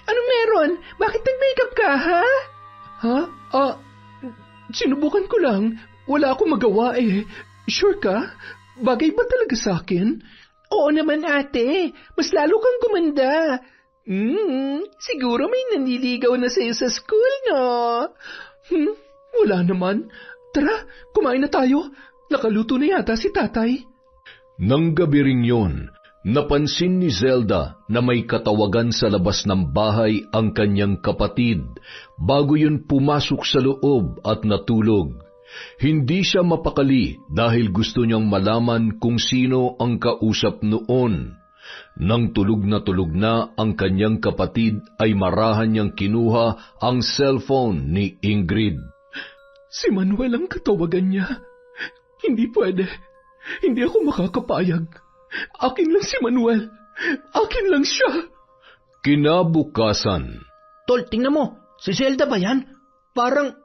[SPEAKER 4] Ano meron? Bakit nag-makeup ka, ha?
[SPEAKER 1] Ha? Sinubukan ko lang. Wala akong magawa eh. Sure ka? Bagay ba talaga sa akin?
[SPEAKER 4] Oo naman, ate. Mas lalo kang gumanda. Siguro may nanliligaw na sa'yo sa school, no?
[SPEAKER 1] Wala naman. Tara, kumain na tayo. Nakaluto na yata si tatay.
[SPEAKER 3] Nang gabi ring yun, napansin ni Zelda na may katawagan sa labas ng bahay ang kanyang kapatid bago yun pumasok sa loob at natulog. Hindi siya mapakali dahil gusto niyang malaman kung sino ang kausap noon. Nang tulog na ang kanyang kapatid ay marahan niyang kinuha ang cellphone ni Ingrid.
[SPEAKER 1] Si Manuel ang katawagan niya. Hindi pwede. Hindi ako makakapayag. Akin lang si Manuel. Akin lang siya.
[SPEAKER 3] Kinabukasan.
[SPEAKER 2] Tol, tingnan mo. Si Zelda ba yan? Parang...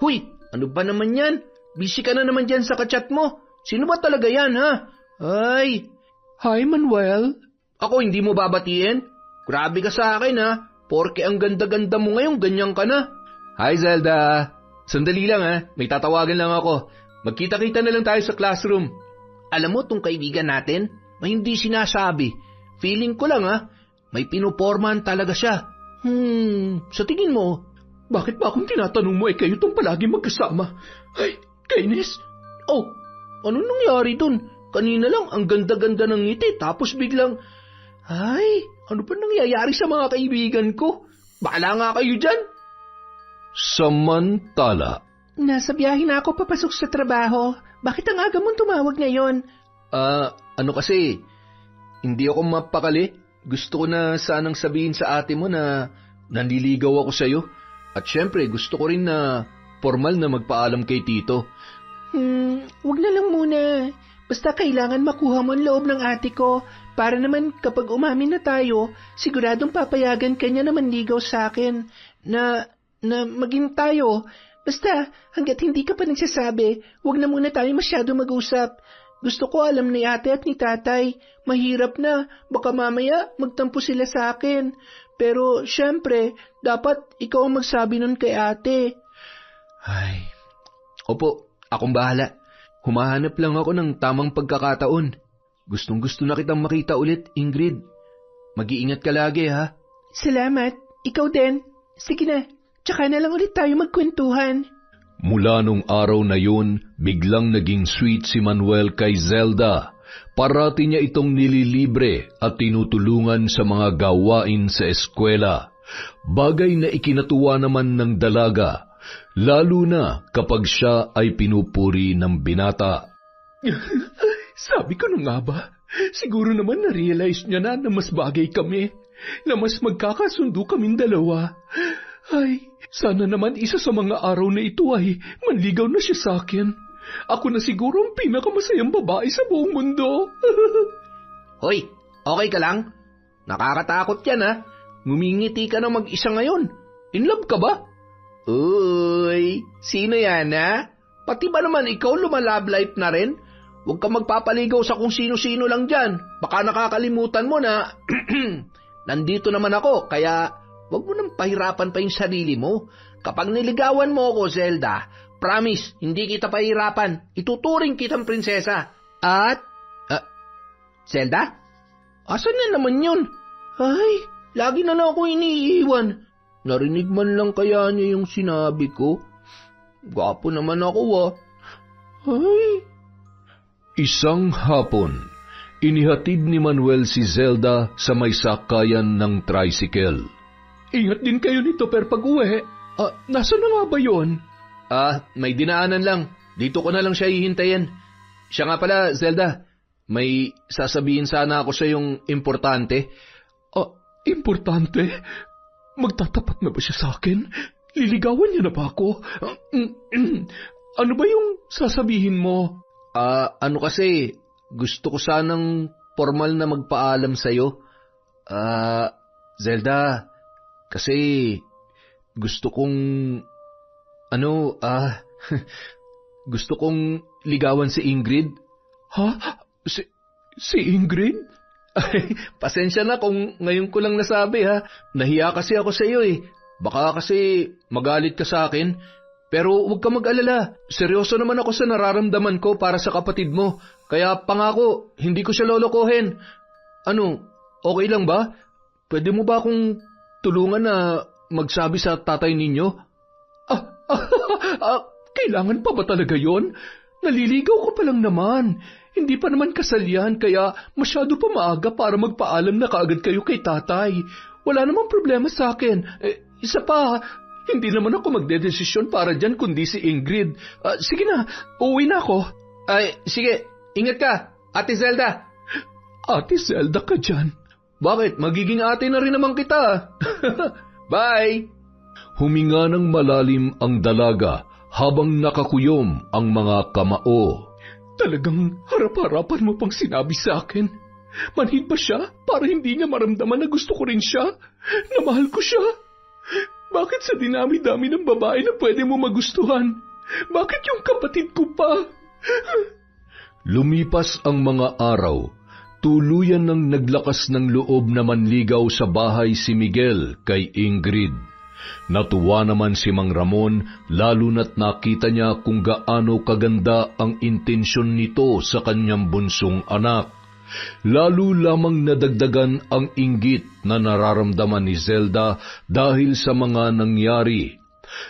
[SPEAKER 2] Huy, ano ba naman yan? Busy ka na naman dyan sa kachat mo. Sino ba talaga yan, ha? Ay!
[SPEAKER 1] Hi, Manuel.
[SPEAKER 2] Ako hindi mo babatiin? Grabe ka sa akin, ha? Porke ang ganda-ganda mo ngayon, ganyan ka na. Hi, Zelda. Sandali lang, ha? May tatawagan lang ako. Magkita-kita na lang tayo sa classroom. Alam mo tong kaibigan natin? May hindi sinasabi. Feeling ko lang, ha? May pinupormahan talaga siya. Sa tingin mo?
[SPEAKER 1] Bakit ba akong tinatanong mo kayo itong palagi magkasama? Ay, kainis!
[SPEAKER 2] Oh, ano nangyari dun? Kanina lang ang ganda-ganda ng ngiti tapos biglang... Ay, ano pa nangyayari sa mga kaibigan ko? Bahala nga kayo dyan!
[SPEAKER 3] Samantala.
[SPEAKER 4] Nasa biyahe na ako papasok sa trabaho. Bakit ang aga mong tumawag ngayon?
[SPEAKER 2] Ano kasi, hindi ako mapakali. Gusto ko na sanang sabihin sa ate mo na nanliligaw ako sa'yo. At syempre, gusto ko rin na formal na magpaalam kay Tito.
[SPEAKER 4] Wag na lang muna. Basta kailangan makuha mo ang loob ng ate ko para naman kapag umamin na tayo, siguradong papayagan ka niya na manligaw sa akin na maging tayo. Basta hanggat hindi ka pa nagsasabi, wag na muna tayo masyado mag-usap. Gusto ko alam ni ate at ni tatay. Mahirap na, baka mamaya magtampo sila sa akin. Pero syempre, dapat ikaw ang magsabi nun kay ate.
[SPEAKER 2] Ay, opo, akong bahala. Humahanap lang ako ng tamang pagkakataon. Gustong-gusto na kitang makita ulit, Ingrid. Mag-iingat ka lagi, ha?
[SPEAKER 4] Salamat. Ikaw din. Sige na, tsaka na lang ulit tayo magkwentuhan.
[SPEAKER 3] Mula nung araw na yun, biglang naging sweet si Manuel kay Zelda. Parati niya itong nililibre at tinutulungan sa mga gawain sa eskwela. Bagay na ikinatuwa naman ng dalaga, lalo na kapag siya ay pinupuri ng binata.
[SPEAKER 1] Sabi ko na nga ba, siguro naman na-realize niya na mas bagay kami, na mas magkakasundo kaming dalawa. Ay, sana naman isa sa mga araw na ito ay manligaw na siya sa akin. Ako na siguro ang pinakamasayang babae sa buong mundo.
[SPEAKER 2] Hoy, okay ka lang? Nakakatakot yan, ha? Ngumingiti ka na mag-isa ngayon. In love ka ba? Uy, sino yan, ha? Pati ba naman ikaw lumalove life na rin? huwag ka magpapaligaw sa kung sino-sino lang dyan. Baka nakakalimutan mo na nandito naman ako, kaya huwag mo nang pahirapan pa yung sarili mo. Kapag niligawan mo ako, Zelda, promise, hindi kita pahirapan. Ituturing kitang prinsesa. At, Zelda? Asan na naman yun? Ay, lagi na lang ako iniiwan. Narinig man lang kaya niya yung sinabi ko. Gwapo naman ako, Ay.
[SPEAKER 3] Isang hapon, inihatid ni Manuel si Zelda sa may sakayan ng tricycle.
[SPEAKER 1] Ingat din kayo nito, per pag-uwi. Nasaan na nga ba yun?
[SPEAKER 2] May dinaanan lang. Dito ko na lang siya hihintayin. Siya nga pala, Zelda, may sasabihin sana ako sa yung importante.
[SPEAKER 1] Importante? Magtatapat na ba siya sa akin? Liligawan niya na ba ako? Ano ba yung sasabihin mo?
[SPEAKER 2] Kasi, gusto ko sanang formal na magpaalam sa'yo. Zelda, kasi gusto kong, gusto kong ligawan si Ingrid.
[SPEAKER 1] Ha? Si Ingrid?
[SPEAKER 2] Ay, pasensya na kung ngayon ko lang nasabi ha. Nahiya kasi ako sa iyo eh. Baka kasi magalit ka sa akin. Pero huwag ka mag-alala. Seryoso naman ako sa nararamdaman ko para sa kapatid mo. Kaya pangako, hindi ko siya lolokohin. Okay lang ba? Pwede mo ba akong tulungan na magsabi sa tatay ninyo?
[SPEAKER 1] Kailangan pa ba talaga yon? Naliligaw ko pa lang naman. Hindi pa naman kasal yan, kaya masyado pa maaga para magpaalam na kaagad kayo kay tatay. Wala namang problema sa akin. Isa pa, hindi naman ako magdedesisyon para dyan kundi si Ingrid. Sige na, uuwi na ako.
[SPEAKER 2] Ay, sige, ingat ka, Ate Zelda.
[SPEAKER 1] Ate Zelda ka dyan?
[SPEAKER 2] Bakit? Magiging ate na rin naman kita. Bye!
[SPEAKER 3] Huminga ng malalim ang dalaga habang nakakuyom ang mga kamao.
[SPEAKER 1] Talagang harap-harapan mo pang sinabi sa akin. Manhid ba siya para hindi niya maramdaman na gusto ko rin siya? Na mahal ko siya? Bakit sa dinami-dami ng babae na pwede mo magustuhan? Bakit yung kapatid ko pa?
[SPEAKER 3] Lumipas ang mga araw. Tuluyan ng naglakas ng loob na manligaw sa bahay si Miguel kay Ingrid. Natuwa naman si Mang Ramon lalo na't nakita niya kung gaano kaganda ang intensyon nito sa kanyang bunsong anak. Lalo lamang nadagdagan ang inggit na nararamdaman ni Zelda dahil sa mga nangyari.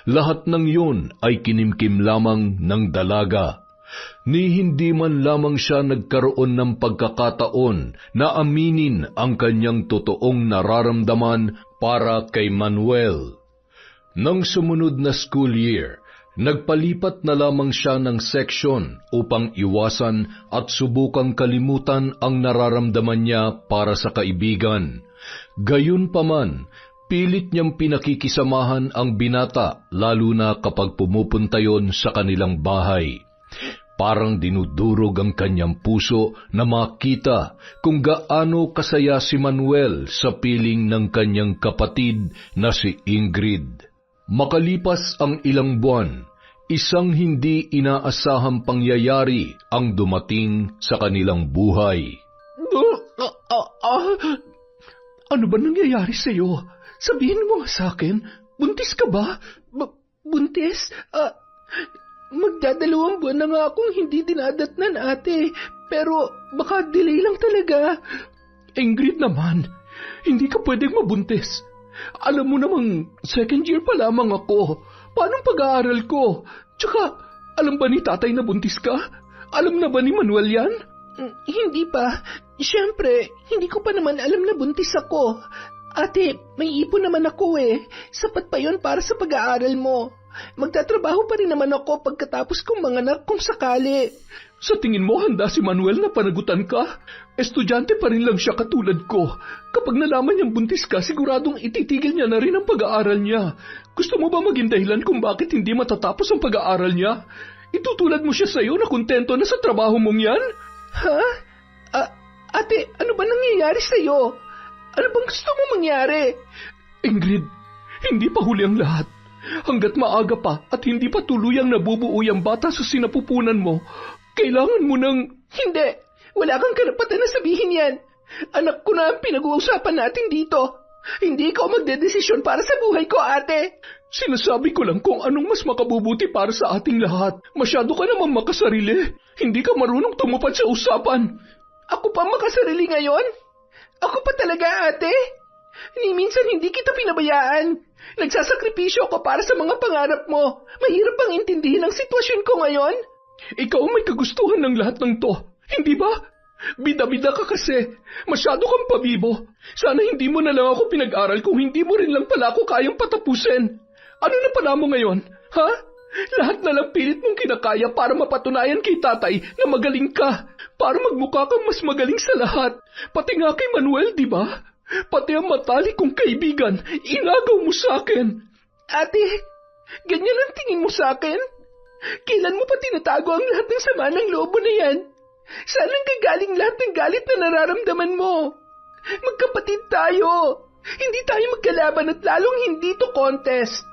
[SPEAKER 3] Lahat ng yun ay kinimkim lamang ng dalaga. Ni hindi man lamang siya nagkaroon ng pagkakataon na aminin ang kanyang totoong nararamdaman para kay Manuel. Nang sumunod na school year, nagpalipat na lamang siya ng section upang iwasan at subukang kalimutan ang nararamdaman niya para sa kaibigan. Gayunpaman, pilit niyang pinakikisamahan ang binata lalo na kapag pumupunta yon sa kanilang bahay. Parang dinudurog ang kanyang puso na makita kung gaano kasaya si Manuel sa piling ng kanyang kapatid na si Ingrid. Makalipas ang ilang buwan, isang hindi inaasahang pangyayari ang dumating sa kanilang buhay.
[SPEAKER 1] Ano ba nangyayari sa'yo? Sabihin mo nga sa akin, buntis ka ba? Buntis? Magdadalawang buwan na nga akong hindi dinadatnan, ate. Pero baka delay lang talaga. Ingrid naman, hindi ka pwedeng mabuntis. Alam mo namang second year pa lamang ako. Paano pag-aaral ko? Tsaka, alam ba ni tatay na buntis ka? Alam na ba ni Manuel yan? Hindi pa. Siyempre, hindi ko pa naman alam na buntis ako. Ate, may ipon naman ako eh. Sapat pa yon para sa pag-aaral mo. Magtatrabaho pa rin naman ako pagkatapos kong manganak kung sakali. Sa tingin mo handa si Manuel na panagutan ka? Estudyante pa rin lang siya katulad ko. Kapag nalaman niyang buntis ka, siguradong ititigil niya na rin ang pag-aaral niya. Gusto mo ba maging dahilan kung bakit hindi matatapos ang pag-aaral niya? Itutulad mo siya sa'yo na kontento na sa trabaho mong yan? Ha? Ate, ano ba nangyayari sa'yo? Ano bang gusto mo mangyari? Ingrid, hindi pa huli ang lahat. Hanggat maaga pa at hindi pa tuluyang nabubuo ang bata sa sinapupunan mo, kailangan mo nang
[SPEAKER 4] Hindi! Wala kang karapatan na sabihin yan. Anak ko na ang pinag-uusapan natin dito. Hindi ikaw magdedesisyon para sa buhay ko, ate.
[SPEAKER 1] Sinasabi ko lang kung anong mas makabubuti para sa ating lahat. Masyado ka naman makasarili. Hindi ka marunong tumupad sa usapan.
[SPEAKER 4] Ako pa makasarili ngayon? Ako pa talaga, ate? Ni minsan hindi kita pinabayaan. Nagsasakripisyo ako para sa mga pangarap mo. Mahirap bang intindihin ang sitwasyon ko ngayon?
[SPEAKER 1] Ikaw may kagustuhan ng lahat ng to. Hindi ba? Bida-bida ka kasi. Masyado kang pabibo. Sana hindi mo na lang ako pinag-aral kung hindi mo rin lang pala ako kayang patapusin. Ano na pala mo ngayon? Ha? Lahat na lang pilit mong kinakaya para mapatunayan kay tatay na magaling ka. Para magmukha kang mas magaling sa lahat. Pati nga kay Manuel, di ba? Pati ang matalik kong kaibigan, inagaw mo sa akin.
[SPEAKER 4] Ate, ganyan ang tingin mo sa akin? Kailan mo pa tinatago ang lahat ng sama ng loob mo na yan? Saan ang gagaling lahat ng galit na nararamdaman mo? Magkapatid tayo. Hindi tayo magkalaban at lalong hindi to contest.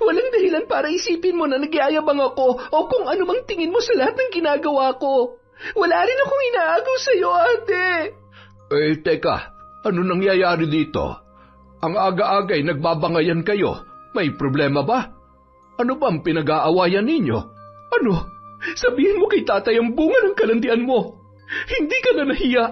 [SPEAKER 4] Walang dahilan para isipin mo na nagyayabang ako o kung ano mang tingin mo sa lahat ng ginagawa ko. Wala rin akong inaagaw sa'yo, ate.
[SPEAKER 3] Teka, ano nangyayari dito? Ang aga-agay nagbabangayan kayo. May problema ba? Ano bang pinag-aawayan ninyo?
[SPEAKER 1] Ano? Sabihin mo kay tatay ang bunga ng kalandian mo. Hindi ka na nahiya.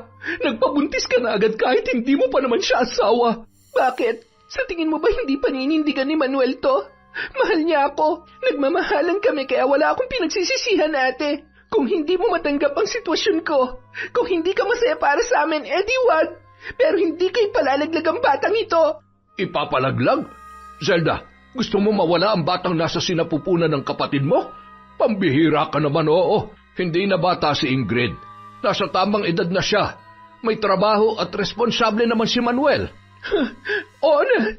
[SPEAKER 1] Nagpabuntis ka na agad kahit hindi mo pa naman siya asawa.
[SPEAKER 4] Bakit? Sa tingin mo ba hindi paninindigan ni Manuel to? Mahal niya ako. Nagmamahalan kami kaya wala akong pinagsisisihan, ate. Kung hindi mo matanggap ang sitwasyon ko, kung hindi ka masaya para sa amin, edi wag. Pero hindi kayo palalaglag ang batang ito.
[SPEAKER 3] Ipapalaglag? Zelda, gusto mo mawala ang batang nasa sinapupunan ng kapatid mo? Pambihira ka naman, oo. Hindi na bata si Ingrid. Nasa tamang edad na siya. May trabaho at responsable naman si Manuel.
[SPEAKER 1] Oo na.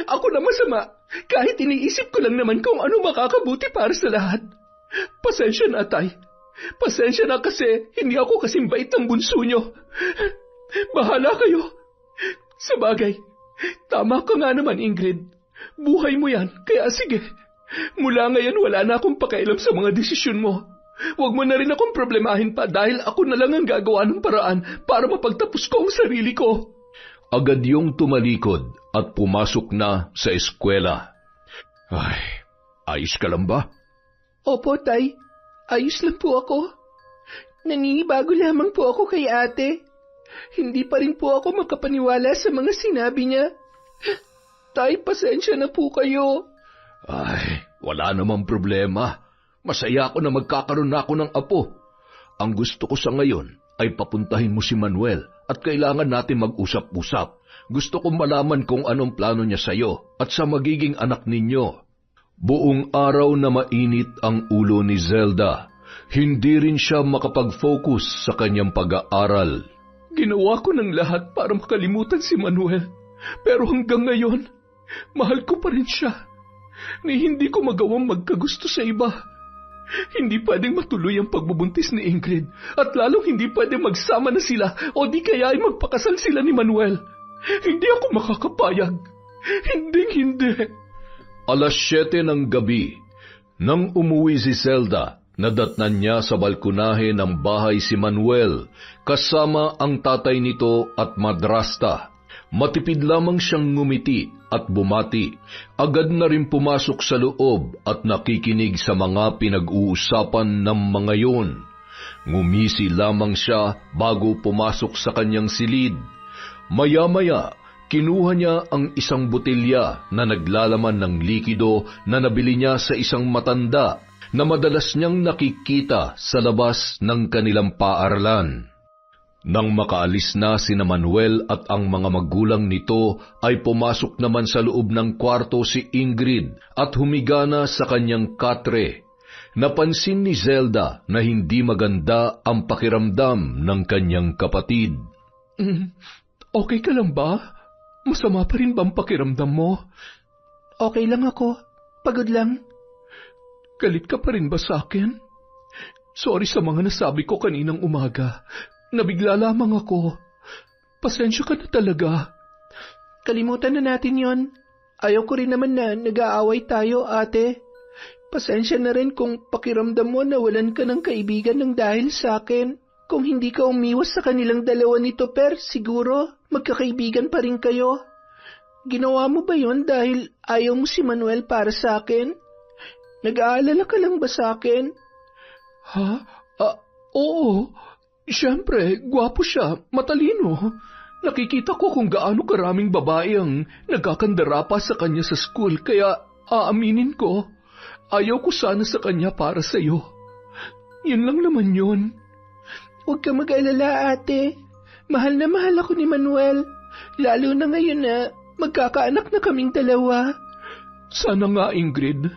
[SPEAKER 1] Ako na masama. Kahit iniisip ko lang naman kung ano makakabuti para sa lahat. Pasensya na, tay. Pasensya na kasi hindi ako kasing bait ng bunso nyo. Bahala kayo. Sabagay, tama ka nga naman, Ingrid. Buhay mo yan, kaya sige. Mula ngayon wala na akong pakialam sa mga desisyon mo. Huwag mo na rin akong problemahin pa dahil ako na lang ang gagawa ng paraan para mapagtapos ko ang sarili ko.
[SPEAKER 3] Agad yung tumalikod at pumasok na sa eskwela. Ay, ayos ka lang ba?
[SPEAKER 4] Opo, tay. Ayos lang po ako. Naninibago lamang po ako kay ate. Hindi pa rin po ako makapaniwala sa mga sinabi niya. Tay, pasensya na po kayo.
[SPEAKER 3] Ay, wala namang problema. Masaya ako na magkakaroon na ako ng apo. Ang gusto ko sa ngayon ay papuntahin mo si Manuel at kailangan natin mag-usap-usap. Gusto kong malaman kung anong plano niya sa'yo at sa magiging anak ninyo. Buong araw na mainit ang ulo ni Zelda. Hindi rin siya makapag-focus sa kanyang pag-aaral.
[SPEAKER 1] Ginawa ko ng lahat para makalimutan si Manuel. Pero hanggang ngayon, mahal ko pa rin siya. Ni hindi ko magawang magkagusto sa iba. Hindi pwedeng matuloy ang pagbubuntis ni Ingrid at lalong hindi pwedeng magsama na sila o di kaya ay magpakasal sila ni Manuel. Hindi ako makakapayag. Hindi.
[SPEAKER 3] 7:00 ng gabi, nang umuwi si Zelda, nadatnan niya sa balkonahe ng bahay si Manuel, kasama ang tatay nito at madrasta. Matipid lamang siyang ngumiti at bumati. Agad na rin pumasok sa loob at nakikinig sa mga pinag-uusapan ng mga yon. Ngumisi lamang siya bago pumasok sa kanyang silid. Maya-maya, kinuha niya ang isang botelya na naglalaman ng likido na nabili niya sa isang matanda na madalas niyang nakikita sa labas ng kanilang paaralan. Nang makaalis na sina Manuel at ang mga magulang nito ay pumasok naman sa loob ng kwarto si Ingrid at humiga na sa kanyang katre. Napansin ni Zelda na hindi maganda ang pakiramdam ng kanyang kapatid.
[SPEAKER 1] Okay ka lang ba? Masama pa rin ba ang pakiramdam mo?
[SPEAKER 4] Okay lang ako. Pagod lang.
[SPEAKER 1] Galit ka pa rin ba sa akin? Sorry sa mga nasabi ko kaninang umaga. Nabigla lamang ako. Pasensya ka na talaga.
[SPEAKER 4] Kalimutan na natin yon. Ayaw ko rin naman na nag-aaway tayo, ate. Pasensya na rin kung pakiramdam mo na walan ka ng kaibigan ng dahil sa akin. kung hindi ka umiwas sa kanilang dalawa ni Topper, siguro magkakaibigan pa rin kayo. Ginawa mo ba yon dahil ayaw mo si Manuel para sa akin? Nag-aalala ka lang ba sa akin?
[SPEAKER 1] Ha? Oo. Siyempre, gwapo siya, matalino. Nakikita ko kung gaano karaming babae ang nagkakandara pa sa kanya sa school, kaya aaminin ko, ayaw ko sana sa kanya para sa'yo. Yun lang naman yun.
[SPEAKER 4] Huwag ka mag-alala, ate. Mahal na mahal ako ni Manuel, lalo na ngayon na magkakaanak na kaming dalawa.
[SPEAKER 1] Sana nga, Ingrid.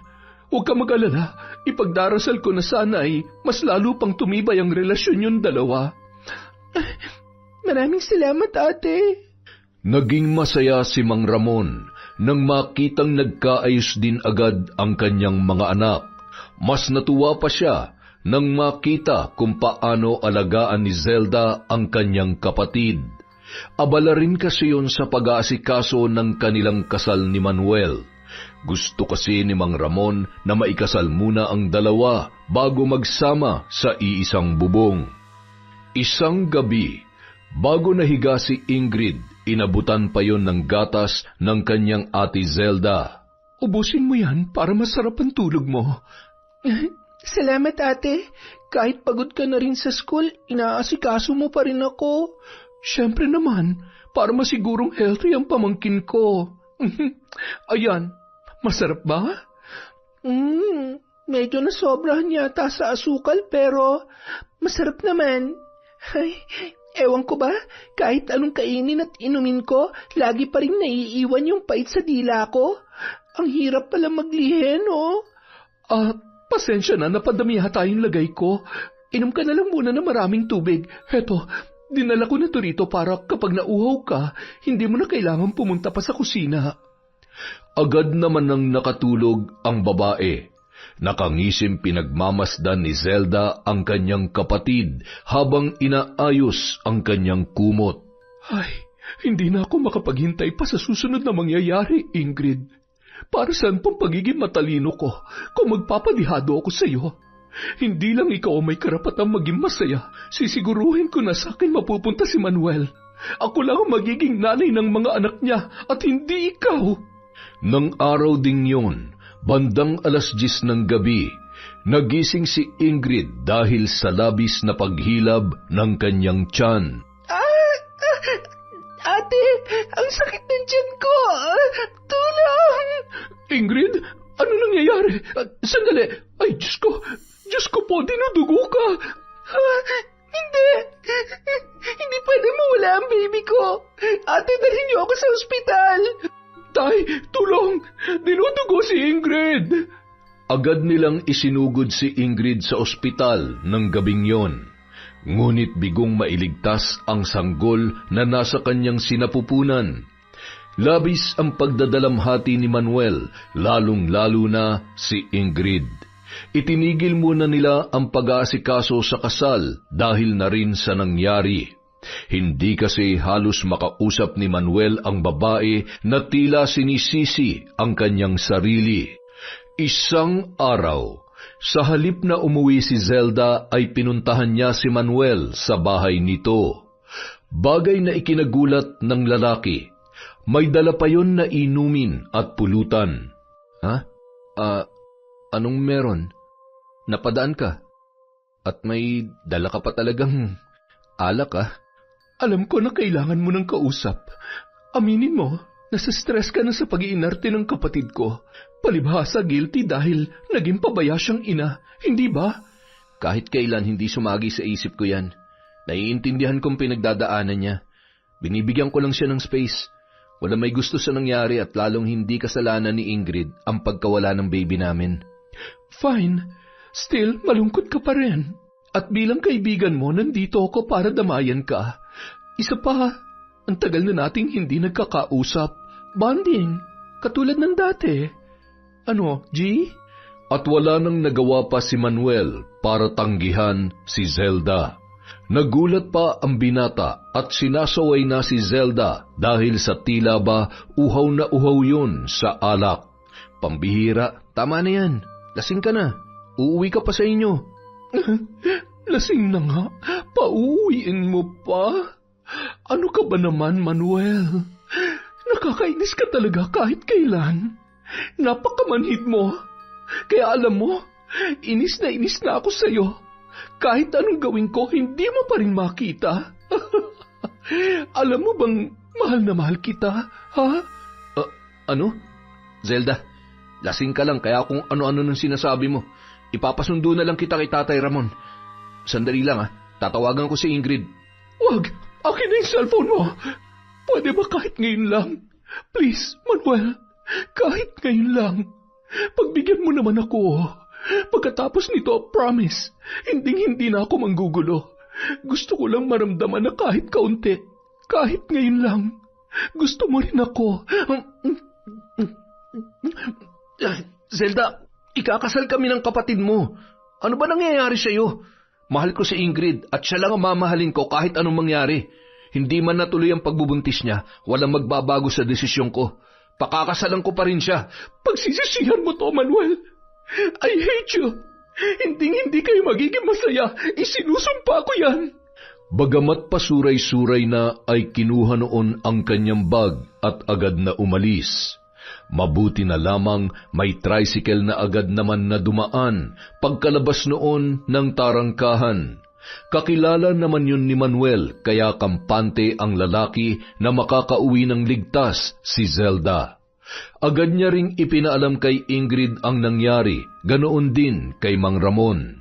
[SPEAKER 1] Huwag ka mag-alala. Ipagdarasal ko na sana ay mas lalo pang tumibay ang relasyon yung dalawa.
[SPEAKER 4] Maraming salamat, ate.
[SPEAKER 3] Naging masaya si Mang Ramon nang makitang nagkaayos din agad ang kanyang mga anak. Mas natuwa pa siya nang makita kung paano alagaan ni Zelda ang kanyang kapatid. Abala rin kasi yun sa pag-aasikaso ng kanilang kasal ni Manuel. Gusto kasi ni Mang Ramon na maikasal muna ang dalawa bago magsama sa iisang bubong. Isang gabi, bago nahiga si Ingrid, inabutan pa yon ng gatas ng kanyang ate Zelda.
[SPEAKER 1] Ubusin mo yan para masarap ang tulog mo.
[SPEAKER 4] Salamat, ate. Kahit pagod ka na rin sa school, inaasikaso mo pa rin ako.
[SPEAKER 1] Siyempre naman, para masigurong healthy ang pamangkin ko. Ayan, masarap ba?
[SPEAKER 4] Medyo nasobrahan yata sa asukal pero masarap naman. Ay, ewan ko ba, kahit anong kainin at inumin ko, lagi pa rin naiiwan yung pait sa dila ko. Ang hirap pala maglihe, no?
[SPEAKER 1] Pasensya na, napadami yata yung lagay ko. Inom ka na lang muna ng maraming tubig. Heto, dinala ko na to rito para kapag nauhaw ka, hindi mo na kailangan pumunta pa sa kusina.
[SPEAKER 3] Agad naman nang nakatulog ang babae. Nakangisim pinagmamasdan ni Zelda ang kanyang kapatid habang inaayos ang kanyang kumot.
[SPEAKER 1] Ay, hindi na ako makapaghintay pa sa susunod na mangyayari, Ingrid. Para saan pang pagiging matalino ko kung magpapadihado ako sa iyo? Hindi lang ikaw ang may karapatang maging masaya. Sisiguruhin ko na sa akin mapupunta si Manuel. Ako lang ang magiging nanay ng mga anak niya at hindi ikaw.
[SPEAKER 3] Nang araw ding yun, bandang 10:00 ng gabi, nagising si Ingrid dahil sa labis na paghilab ng kanyang tiyan.
[SPEAKER 4] Ate, ang sakit ng tiyan ko. Tulong!
[SPEAKER 1] Ingrid, ano nangyayari? Sandali. Ay, Diyos ko po, dinudugo ka.
[SPEAKER 4] Hindi. Hindi pwede mawala ang baby ko. Ate, dalhin niyo ako sa ospital.
[SPEAKER 1] Tay, tulong! Dinudugo si Ingrid!
[SPEAKER 3] Agad nilang isinugod si Ingrid sa ospital ng gabing yon. Ngunit bigong mailigtas ang sanggol na nasa kanyang sinapupunan. Labis ang pagdadalamhati ni Manuel, lalong-lalo na si Ingrid. Itinigil muna nila ang pag-aasikaso sa kasal dahil na rin sa nangyari. Hindi kasi halos makausap ni Manuel ang babae na tila sinisisi ang kanyang sarili. Isang araw, sa halip na umuwi si Zelda ay pinuntahan niya si Manuel sa bahay nito. Bagay na ikinagulat ng lalaki. May dala pa yon na inumin at pulutan. Ha? Anong meron? Napadaan ka? At may dala ka pa talagang alak, ah?
[SPEAKER 1] Alam ko na kailangan mo ng kausap. Aminin mo, nasa stress ka na sa pag-iinarte ng kapatid ko. Palibhasa guilty dahil naging pabaya siyang ina, hindi ba?
[SPEAKER 3] Kahit kailan hindi sumagi sa isip ko yan. Naiintindihan kong pinagdadaanan niya. Binibigyan ko lang siya ng space. Wala may gusto sa nangyari at lalong hindi kasalanan ni Ingrid ang pagkawala ng baby namin.
[SPEAKER 1] Fine. Still, malungkot ka pa rin. At bilang kaibigan mo, nandito ako para damayan ka. Isa pa, ang tagal na nating hindi nagkakausap. Bonding, katulad ng dati. Ano, G?
[SPEAKER 3] At wala nang nagawa pa si Manuel para tanggihan si Zelda. Nagulat pa ang binata at sinasaway na si Zelda dahil sa tila ba uhaw na uhaw yun sa alak. Pambihira, tama na yan. Lasing ka na. Uuwi ka pa sa inyo.
[SPEAKER 1] Lasing na nga, pauwiin mo pa. Ano ka ba naman, Manuel? Nakakainis ka talaga kahit kailan. Napakamanhid mo. Kaya alam mo, inis na ako sa'yo. Kahit anong gawin ko, hindi mo pa rin makita. Alam mo bang mahal na mahal kita, ha?
[SPEAKER 3] Ano? Zelda, lasing ka lang kaya kung ano-ano nang sinasabi mo. Ipapasundo na lang kita kay Tatay Ramon. Sandali lang tatawagan ko si Ingrid.
[SPEAKER 1] Wag, akin na yung cellphone mo. Pwede ba kahit ngayon lang? Please, Manuel, kahit ngayon lang. Pagbigyan mo naman ako. Pagkatapos nito, promise, hindi na ako manggugulo. Gusto ko lang maramdaman na kahit kaunti, kahit ngayon lang. Gusto mo rin ako.
[SPEAKER 3] Zelda, ikakasal kami ng kapatid mo. Ano ba nangyayari sa'yo? Mahal ko si Ingrid at siya lang ang mamahalin ko kahit anong mangyari. Hindi man natuloy ang pagbubuntis niya, walang magbabago sa desisyon ko. Pakakasalan ko pa rin siya.
[SPEAKER 1] Pagsisisihan mo to, Manuel. I hate you. Hindi kayo magiging masaya. Isinusumpa ko yan.
[SPEAKER 3] Bagamat pasuray-suray na ay kinuha noon ang kanyang bag at agad na umalis. Mabuti na lamang may tricycle na agad naman na dumaan pagkalabas noon ng tarangkahan. Kakilala naman yun ni Manuel kaya kampante ang lalaki na makakauwi ng ligtas, si Zelda. Agad niya ring ipinaalam kay Ingrid ang nangyari, ganoon din kay Mang Ramon.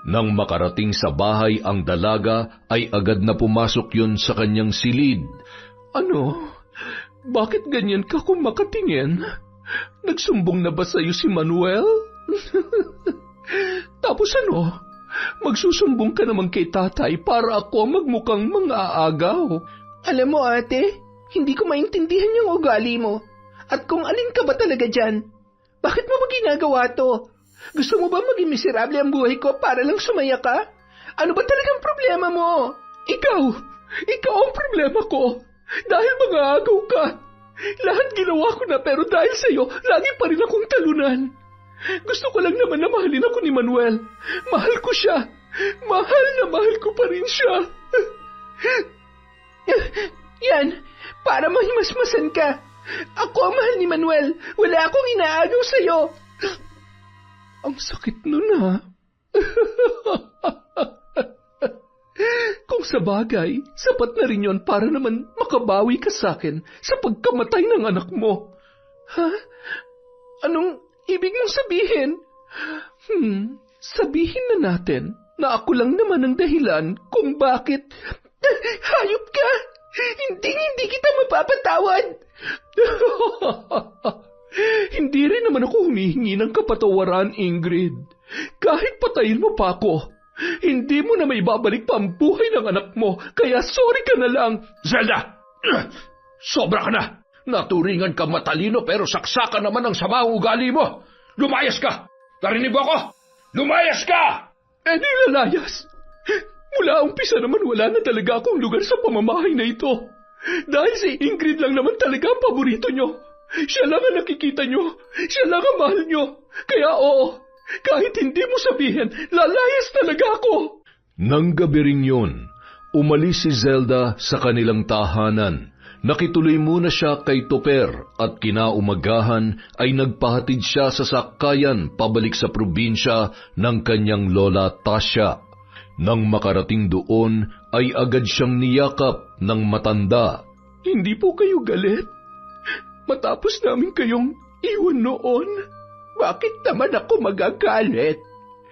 [SPEAKER 3] Nang makarating sa bahay ang dalaga ay agad na pumasok yun sa kanyang silid.
[SPEAKER 1] Ano? Bakit ganyan ka kung makatingin? Nagsumbong na ba sa'yo si Manuel? Tapos ano? Magsusumbong ka naman kay tatay para ako magmukhang mang-aagaw.
[SPEAKER 4] Alam mo ate, hindi ko maintindihan yung ugali mo. At kung alin ka ba talaga dyan? Bakit mo ba ginagawa to? Gusto mo ba maging miserable ang buhay ko para lang sumaya ka? Ano ba talagang problema mo?
[SPEAKER 1] Ikaw ang problema ko. Dahil mang-aagaw ka. Lahat ginawa ko na pero dahil sa'yo, lagi pa rin akong talunan. Gusto ko lang naman na mahalin ako ni Manuel. Mahal ko siya. Mahal na mahal ko pa rin siya.
[SPEAKER 4] Yan, para mahimasmasan ka. Ako ang mahal ni Manuel. Wala akong inaagaw sa'yo.
[SPEAKER 1] Ang sakit nun ha. Kung sa bagay, sapat na rin yon para naman makabawi ka sa akin sa pagkamatay ng anak mo. Ha? Anong ibig mong sabihin? Sabihin na natin na ako lang naman ang dahilan kung bakit...
[SPEAKER 4] Hayop ka! Hindi kita mapapatawad!
[SPEAKER 1] Hindi rin naman ako humihingi ng kapatawaran, Ingrid. Kahit patayin mo pa ako, hindi mo na may babalik pa ang buhay ng anak mo, kaya sorry ka na lang.
[SPEAKER 2] Zelda! Sobra ka na! Naturingan ka matalino pero saksakan naman ang sama ang ugali mo! Lumayas ka! Narinig mo ako? Lumayas ka!
[SPEAKER 1] Nilalayas! Mula umpisa naman wala na talaga akong lugar sa pamamahay na ito. Dahil si Ingrid lang naman talaga ang paborito nyo. Siya lang ang nakikita nyo. Siya lang ang mahal nyo. Kaya oo, kahit hindi mo sabihin, lalayas talaga ako.
[SPEAKER 3] Nang gabi ring yun, umalis si Zelda sa kanilang tahanan. Nakituloy muna siya kay Toper at kinaumagahan ay nagpahatid siya sa sakayan pabalik sa probinsya ng kanyang lola Tasha. Nang makarating doon ay agad siyang niyakap ng matanda.
[SPEAKER 1] Hindi po kayo galit? Matapos namin kayong iwan noon?
[SPEAKER 4] Bakit naman ako magagalit?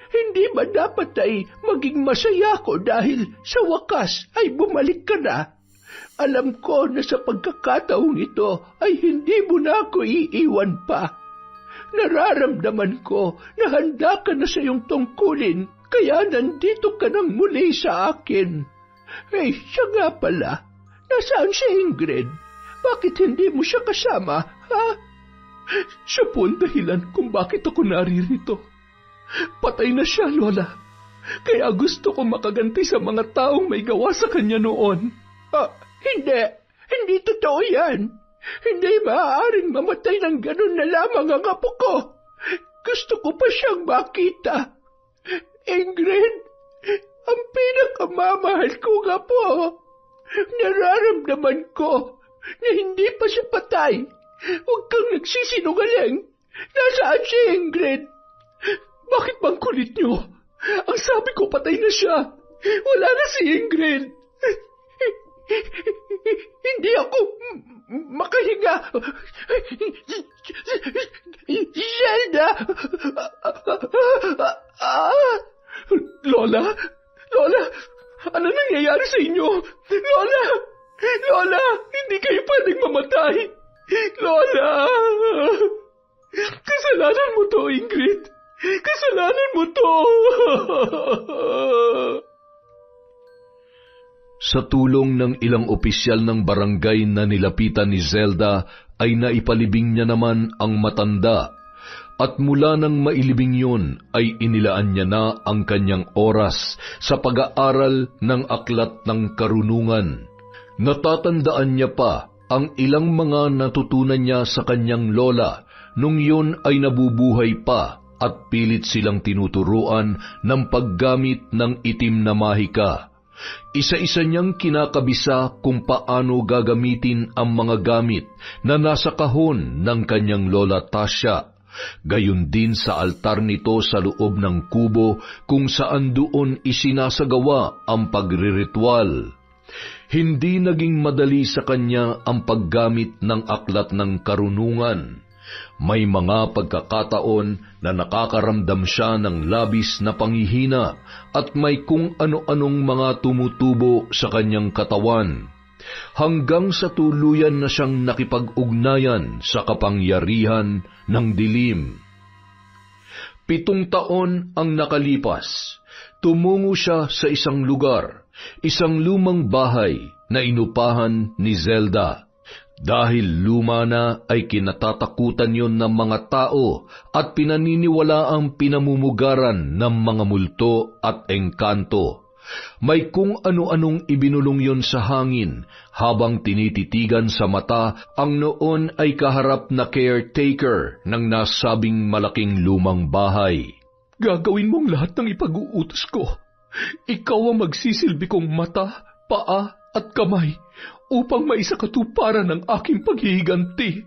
[SPEAKER 4] Hindi ba dapat ay maging masaya ko dahil sa wakas ay bumalik ka na? Alam ko na sa pagkakataong ito ay hindi mo na ako iiwan pa. Nararamdaman ko na handa ka na sa iyong tungkulin, kaya nandito ka nang muli sa akin. Siya nga pala. Nasaan si Ingrid? Bakit hindi mo siya kasama, ha?
[SPEAKER 1] Siya po ang dahilan kung bakit ako naririto. Patay na siya, Lola. Kaya gusto ko makaganti sa mga taong may gawa sa kanya noon.
[SPEAKER 4] Hindi totoo yan. Hindi maaaring mamatay ng ganun na lamang ang apo ko. Gusto ko pa siyang makita. Ingrid,
[SPEAKER 1] Ang pinakamamahal ko nga po. Nararamdaman ko na hindi pa siya patay. Huwag kang nagsisinungaling. Nasaan si Ingrid? Bakit bang kulit niyo? Ang sabi ko patay na siya. Wala na si Ingrid. Hindi ako makahinga. Zelda! Lola? Lola? Ano nangyayari sa inyo? Lola! Lola! Hindi kayo pwedeng mamatay! Lola! Kasalanan mo to, Ingrid! Kasalanan mo to!
[SPEAKER 3] Sa tulong ng ilang opisyal ng barangay na nilapitan ni Zelda ay naipalibing niya naman ang matanda at mula nang mailibing yun ay inilaan niya na ang kanyang oras sa pag-aaral ng aklat ng karunungan. Natatandaan niya pa ang ilang mga natutunan niya sa kanyang lola nung yun ay nabubuhay pa at pilit silang tinuturuan ng paggamit ng itim na mahika. Isa-isa niyang kinakabisa kung paano gagamitin ang mga gamit na nasa kahon ng kanyang lola Tasha. Gayon din sa altar nito sa loob ng kubo kung saan doon isinasagawa ang pagriritual. Hindi naging madali sa kanya ang paggamit ng aklat ng karunungan. May mga pagkakataon na nakakaramdam siya ng labis na panghihina at may kung ano-anong mga tumutubo sa kanyang katawan, hanggang sa tuluyan na siyang nakipag-ugnayan sa kapangyarihan ng dilim. 7 taon ang nakalipas. Tumungo siya sa isang lugar, isang lumang bahay na inupahan ni Zelda. Dahil luma na ay kinatatakutan yon ng mga tao at pinaniniwala ang pinamumugaran ng mga multo at engkanto. May kung ano-anong ibinulong yon sa hangin habang tinititigan sa mata ang noon ay kaharap na caretaker ng nasabing malaking lumang bahay.
[SPEAKER 1] Gagawin mong lahat ng ipag-uutos ko. Ikaw ang magsisilbi kong mata, paa at kamay upang maisakatuparan ng aking paghihiganti.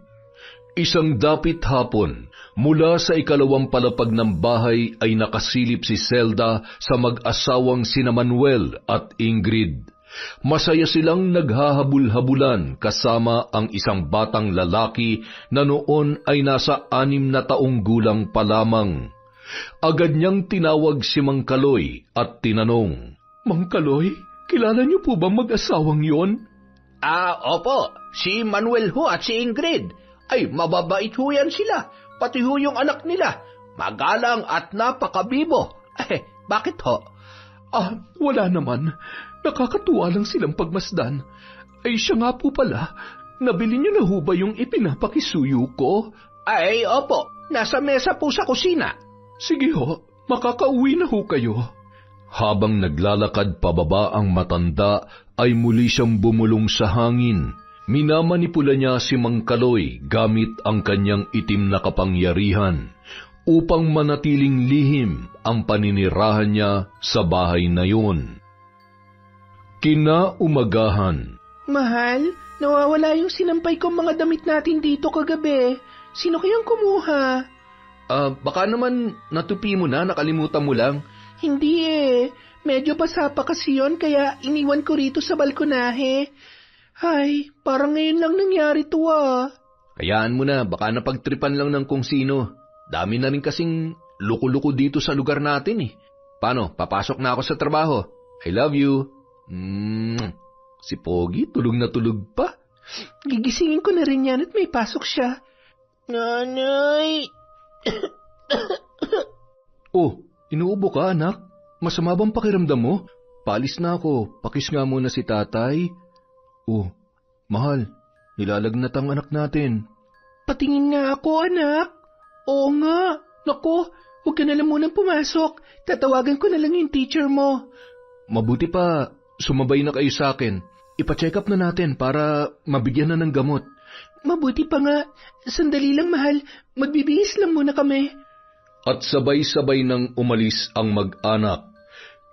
[SPEAKER 3] Isang dapit hapon, mula sa 2 palapag ng bahay ay nakasilip si Zelda sa mag-asawang sina Manuel at Ingrid. Masaya silang naghahabul-habulan kasama ang isang batang lalaki na noon ay nasa 6 na taong gulang pa lamang. Agad niyang tinawag si Mang Kaloy at tinanong,
[SPEAKER 1] Mang Kaloy, kilala niyo po ba mag-asawang yon?
[SPEAKER 2] Opo, si Manuel ho at si Ingrid. Ay, mababait ho yan sila, pati ho yung anak nila. Magalang at napakabibo. Bakit ho?
[SPEAKER 1] Wala naman. Nakakatuwa lang silang pagmasdan. Ay, siya nga po pala. Nabili niyo na ho ba yung ipinapakisuyo ko?
[SPEAKER 2] Ay, opo. Nasa mesa po sa kusina.
[SPEAKER 1] Sige ho, makakauwi na ho kayo.
[SPEAKER 3] Habang naglalakad pababa ang matanda, ay muli siyang bumulong sa hangin. Minamanipula niya si Mang Kaloy gamit ang kanyang itim na kapangyarihan upang manatiling lihim ang paninirahan niya sa bahay na yun. Kinaumagahan.
[SPEAKER 4] Mahal, nawawala yung sinampay kong mga damit natin dito kagabi. Sino kayang kumuha?
[SPEAKER 3] Baka naman natupi mo na, nakalimutan mo lang.
[SPEAKER 4] Hindi Medyo basa pa kasi yun, kaya iniwan ko rito sa balkonahe. Ay, parang ngayon lang nangyari to
[SPEAKER 3] Hayaan mo na, baka napagtripan lang ng kung sino. Dami na rin kasing luko-luko dito sa lugar natin Paano, papasok na ako sa trabaho. I love you. Si Pogi, tulog na tulog pa.
[SPEAKER 4] Gigisingin ko na rin yan at may pasok siya. Nanay!
[SPEAKER 3] Inuubo ka, anak? Masama bang pakiramdam mo? Paalis na ako, pakis nga muna si tatay. Mahal, nilalagnat ang anak natin.
[SPEAKER 4] Patingin nga ako, anak. Oo nga. Naku, huwag ka na lang munang pumasok. Tatawagan ko na lang yung teacher mo.
[SPEAKER 3] Mabuti pa, sumabay na kayo sa akin. Ipa-check up na natin para mabigyan na ng gamot.
[SPEAKER 4] Mabuti pa nga. Sandali lang, mahal. Magbibihis lang muna kami.
[SPEAKER 3] At sabay-sabay nang umalis ang mag-anak.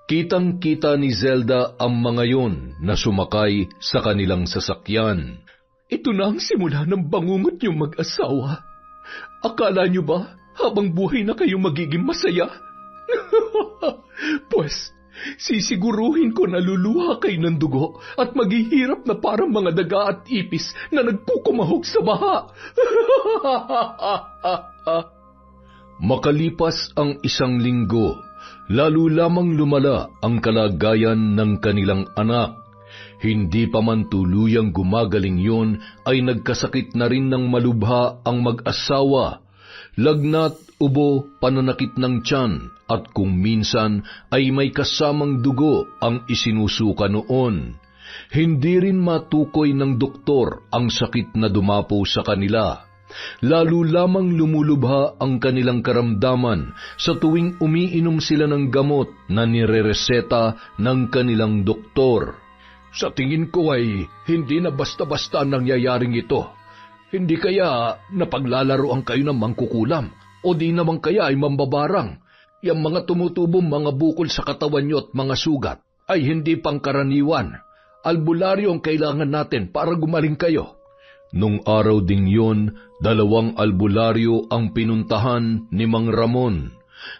[SPEAKER 3] Kitang-kita ni Zelda ang mga yon na sumakay sa kanilang sasakyan.
[SPEAKER 1] Ito na ang simula ng bangungot niyong mag-asawa. Akala niyo ba habang buhay na kayo magiging masaya? Pues, sisiguruhin ko na luluha kayo ng dugo at maghihirap na parang mga daga at ipis na nagkukumahog sa baha.
[SPEAKER 3] Makalipas ang 1 linggo, lalo lamang lumala ang kalagayan ng kanilang anak. Hindi pa man tuluyang gumagaling yun, ay nagkasakit na rin ng malubha ang mag-asawa. Lagnat, ubo, pananakit ng tiyan, at kung minsan ay may kasamang dugo ang isinusuka noon. Hindi rin matukoy ng doktor ang sakit na dumapo sa kanila. Lalo lamang lumulubha ang kanilang karamdaman sa tuwing umiinom sila ng gamot na nirereseta ng kanilang doktor.
[SPEAKER 1] Sa tingin ko ay hindi na basta-basta nangyayaring ito. Hindi kaya napaglalaroan kayo ng mangkukulam o di naman kaya ay mambabarang. Yang mga tumutubong mga bukol sa katawan nyo at mga sugat ay hindi pangkaraniwan. Albularyo ang kailangan natin para gumaling kayo.
[SPEAKER 3] Nung araw ding yon, 2 albularyo ang pinuntahan ni Mang Ramon.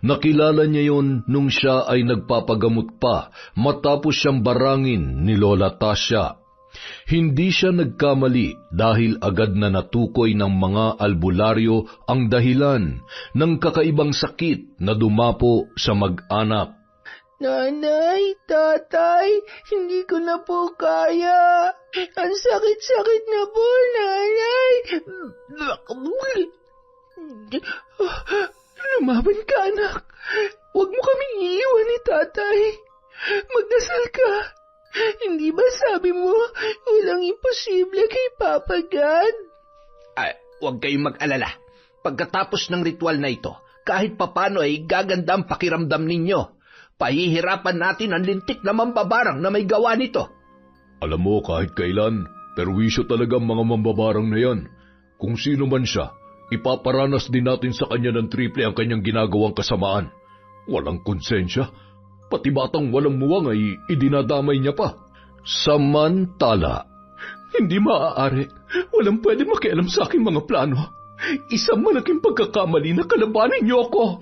[SPEAKER 3] Nakilala niya yon nung siya ay nagpapagamot pa matapos siyang barangin ni Lola Tasya. Hindi siya nagkamali dahil agad na natukoy ng mga albularyo ang dahilan ng kakaibang sakit na dumapo sa mag-anak.
[SPEAKER 4] Nanay, tatay, hindi ko na po kaya. Ang sakit-sakit na po, nanay. Lumaban ka, anak. Huwag mo kaming iiwan ni tatay. Magdasal ka. Hindi ba sabi mo, walang imposible kay Papa God?
[SPEAKER 2] Huwag kayong mag-alala. Pagkatapos ng ritual na ito, kahit papano ay gaganda ang pakiramdam ninyo. Pahihirapan natin ang lintik na mambabarang na may gawa nito.
[SPEAKER 3] Alam mo, kahit kailan, perwisyo talaga ang mga mambabarang na yan. Kung sino man siya, ipaparanas din natin sa kanya ng triple ang kanyang ginagawang kasamaan. Walang konsensya. Pati batang walang muwang ay idinadamay niya pa. Samantala,
[SPEAKER 1] hindi maaari. Walang pwede makialam sa aking mga plano. Isang malaking pagkakamali na kalabanin niyo ako.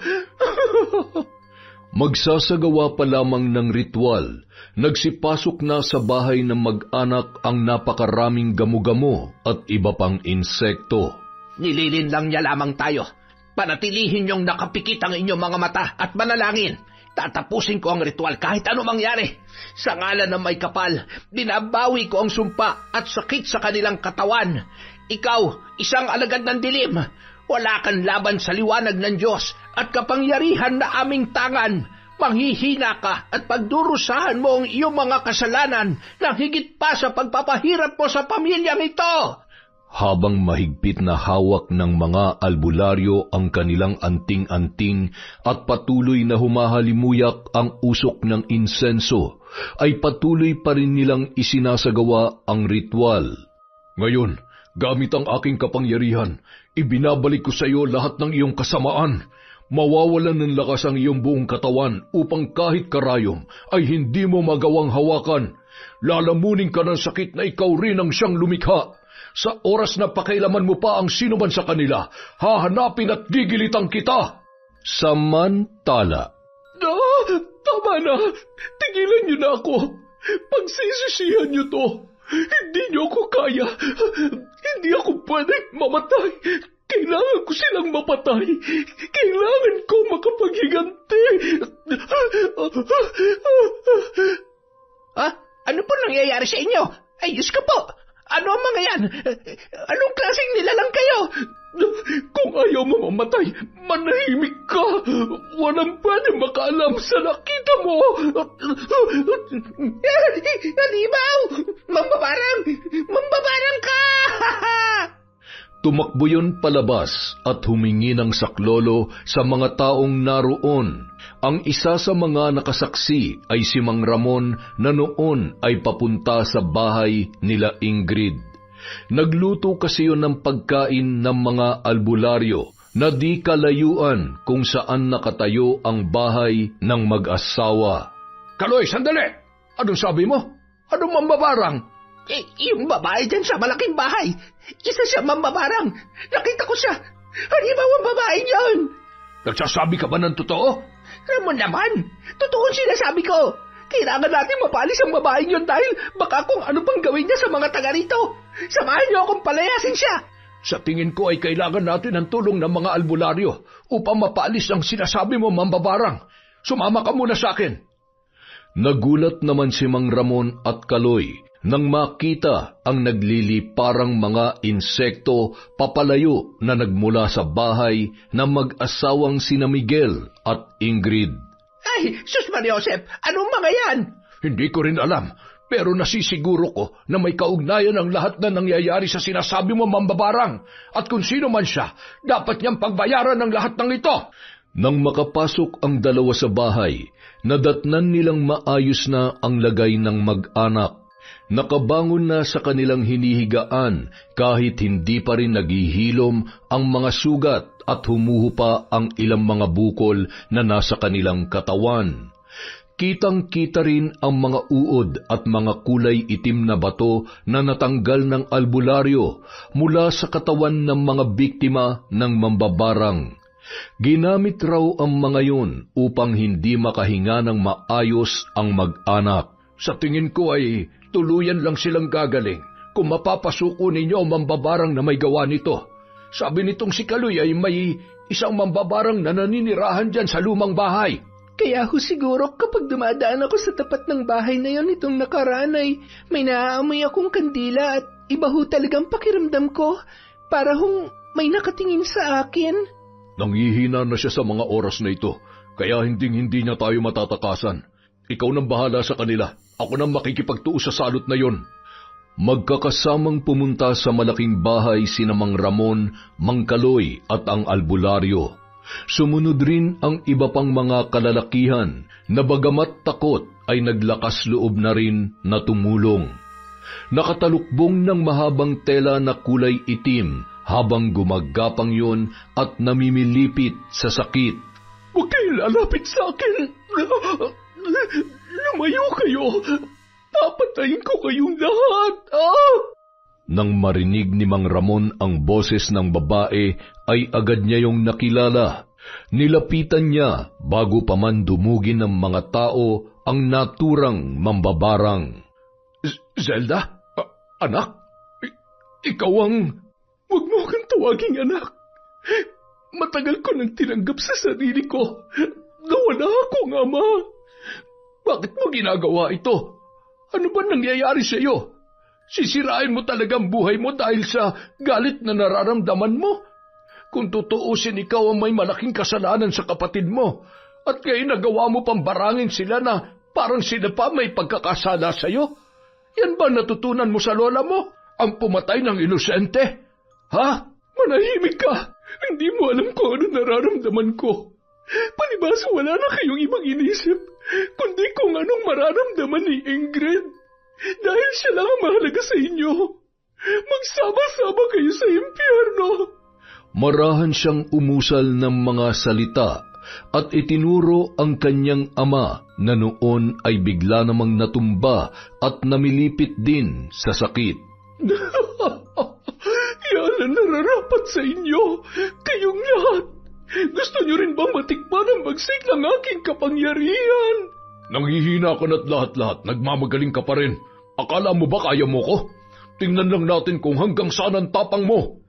[SPEAKER 3] Magsasagawa pa lamang ng ritual, nagsipasok na sa bahay ng mag-anak ang napakaraming gamo-gamo at iba pang insekto.
[SPEAKER 2] Nililin lang niya lamang tayo. Panatilihin niyong nakapikit ang inyong mga mata at manalangin. Tatapusin ko ang ritual kahit ano mangyari. Sa ngalan ng may kapal, binabawi ko ang sumpa at sakit sa kanilang katawan. Ikaw, isang alagad ng dilim. Wala kang laban sa liwanag ng Diyos at kapangyarihan na aming tangan. Manghihina ka at pagdurusahan mo ang iyong mga kasalanan na higit pa sa pagpapahirap mo sa pamilyang ito.
[SPEAKER 3] Habang mahigpit na hawak ng mga albularyo ang kanilang anting-anting at patuloy na humahalimuyak ang usok ng insenso, ay patuloy pa rin nilang isinasagawa ang ritual.
[SPEAKER 1] Ngayon, gamit ang aking kapangyarihan, ibinabalik ko sa iyo lahat ng iyong kasamaan. Mawawalan ng lakas ang iyong buong katawan upang kahit karayom ay hindi mo magawang hawakan. Lalamunin ka ng sakit na ikaw rin ang siyang lumikha. Sa oras na pakailaman mo pa ang sino man sa kanila, hahanapin at gigilitan kita.
[SPEAKER 3] Samantala,
[SPEAKER 1] tama na. Tigilan niyo na ako. Pagsisisihan niyo to. Hindi niyo ako kaya. Hindi ako pwedeng mamatay. Kailangan ko silang mapatay. Kailangan ko makapaghiganti.
[SPEAKER 2] Ano po nangyayari sa inyo? Ay, Diyos ko po! Ano ang mga yan? Anong klaseng nilalang kayo?
[SPEAKER 1] Kung ayaw mo mamatay, manahimik ka. Walang pwede makaalam sa nakita mo.
[SPEAKER 2] Halimaw! Mambabarang! Mambabarang ka!
[SPEAKER 3] tumakbo yun palabas at humingi ng saklolo sa mga taong naroon. Ang isa sa mga nakasaksi ay si Mang Ramon na noon ay papunta sa bahay nila Ingrid. Nagluto kasi yun ng pagkain ng mga albularyo na di kalayuan kung saan nakatayo ang bahay ng mag-asawa. Kaloy, sandali! Anong sabi mo? Anong mambabarang?
[SPEAKER 2] Yung babae dyan sa malaking bahay. Isa siya mambabarang. Nakita ko siya. Halimaw ang babae niyon.
[SPEAKER 3] Nagsasabi ka ba ng totoo?
[SPEAKER 2] Ramon naman, totoo ang sinasabi ko. Kailangan natin mapalis ang babaeng yun dahil baka kung ano pang gawin niya sa mga taga rito. Samahan niyo akong palayasin siya.
[SPEAKER 3] Sa tingin ko ay kailangan natin ng tulong ng mga albularyo upang mapaalis ang sinasabi mo, mambabarang. Sumama ka muna sa akin. Nagulat naman si Mang Ramon at Kaloy nang makita ang nagliliparang mga insekto papalayo na nagmula sa bahay ng mag-asawang sina Miguel at Ingrid.
[SPEAKER 2] Ay, Sus Mariosep, anong mga yan?
[SPEAKER 3] Hindi ko rin alam, pero nasisiguro ko na may kaugnayan ang lahat na nangyayari sa sinasabi mo, mambabarang. At kung sino man siya, dapat niyang pagbayaran ng lahat ng ito. Nang makapasok ang dalawa sa bahay, nadatnan nilang maayos na ang lagay ng mag-anak. Nakabangon na sa kanilang hinihigaan kahit hindi pa rin naghihilom ang mga sugat at humuhupa ang ilang mga bukol na nasa kanilang katawan. Kitang-kita rin ang mga uod at mga kulay itim na bato na natanggal ng albularyo mula sa katawan ng mga biktima ng mambabarang. Ginamit raw ang mga yun upang hindi makahinga ng maayos ang mag-anak. Sa tingin ko ay tuluyan lang silang gagaling kung mapapasuko ninyo ang mambabarang na may gawa nito. Sabi nitong si Kaloy ay may isang mambabarang na naninirahan dyan sa lumang bahay.
[SPEAKER 4] Kaya ho siguro kapag dumadaan ako sa tapat ng bahay na yon itong nakaraan ay may naaamoy akong kandila at iba ho talagang pakiramdam ko para hong may nakatingin sa akin.
[SPEAKER 3] Nanghihina na siya sa mga oras na ito, kaya hindi niya tayo matatakasan. Ikaw nang bahala sa kanila. Ako nang makikipagtuos sa salot na yon. Magkakasamang pumunta sa malaking bahay sina Mang Ramon, Mang Kaloy at ang albularyo. Sumunod rin ang iba pang mga kalalakihan na bagamat takot ay naglakas loob na rin na tumulong. Nakatalukbong ng mahabang tela na kulay itim habang gumagapang yon at namimilipit sa sakit.
[SPEAKER 1] Huwag kayo lalapit sa akin! Lumayo kayo! Papatayin ko kayong lahat!
[SPEAKER 3] Nang marinig ni Mang Ramon ang boses ng babae, ay agad niya yung nakilala. Nilapitan niya bago pa man dumugin ng mga tao ang naturang mambabarang.
[SPEAKER 1] Zelda? Anak? Ikaw ang... Huwag mo akong tawaging anak. Matagal ko nang tinanggap sa sarili ko na wala akong ama. Bakit mo ginagawa ito? Ano ba nangyayari sa iyo? Sisirain mo talagang buhay mo dahil sa galit na nararamdaman mo? Kung tutuusin, ikaw ang may malaking kasalanan sa kapatid mo at kaya nagawa mo pang barangin sila na parang sila pa may pagkakasala sa iyo. Yan ba natutunan mo sa lola mo? Ang pumatay ng inosente? Ha? Manahimik ka! Hindi mo alam kung ano nararamdaman ko. Palibasa wala na kayong ibang inisip, kundi kung anong mararamdaman ni Ingrid. Dahil siya lang ang mahalaga sa inyo. Magsama-sama kayo sa impyerno.
[SPEAKER 3] Marahan siyang umusal ng mga salita at itinuro ang kanyang ama na noon ay bigla namang natumba at namilipit din sa sakit.
[SPEAKER 1] Yan ang nararapat sa inyo, kayong lahat. Gusto niyo rin bang matikman ang bagsik ng aking kapangyarihan?
[SPEAKER 3] Nanghihina ka na't lahat-lahat, nagmamagaling ka pa rin. Akala mo ba kaya mo ko? Tingnan lang natin kung hanggang saan ang tapang mo.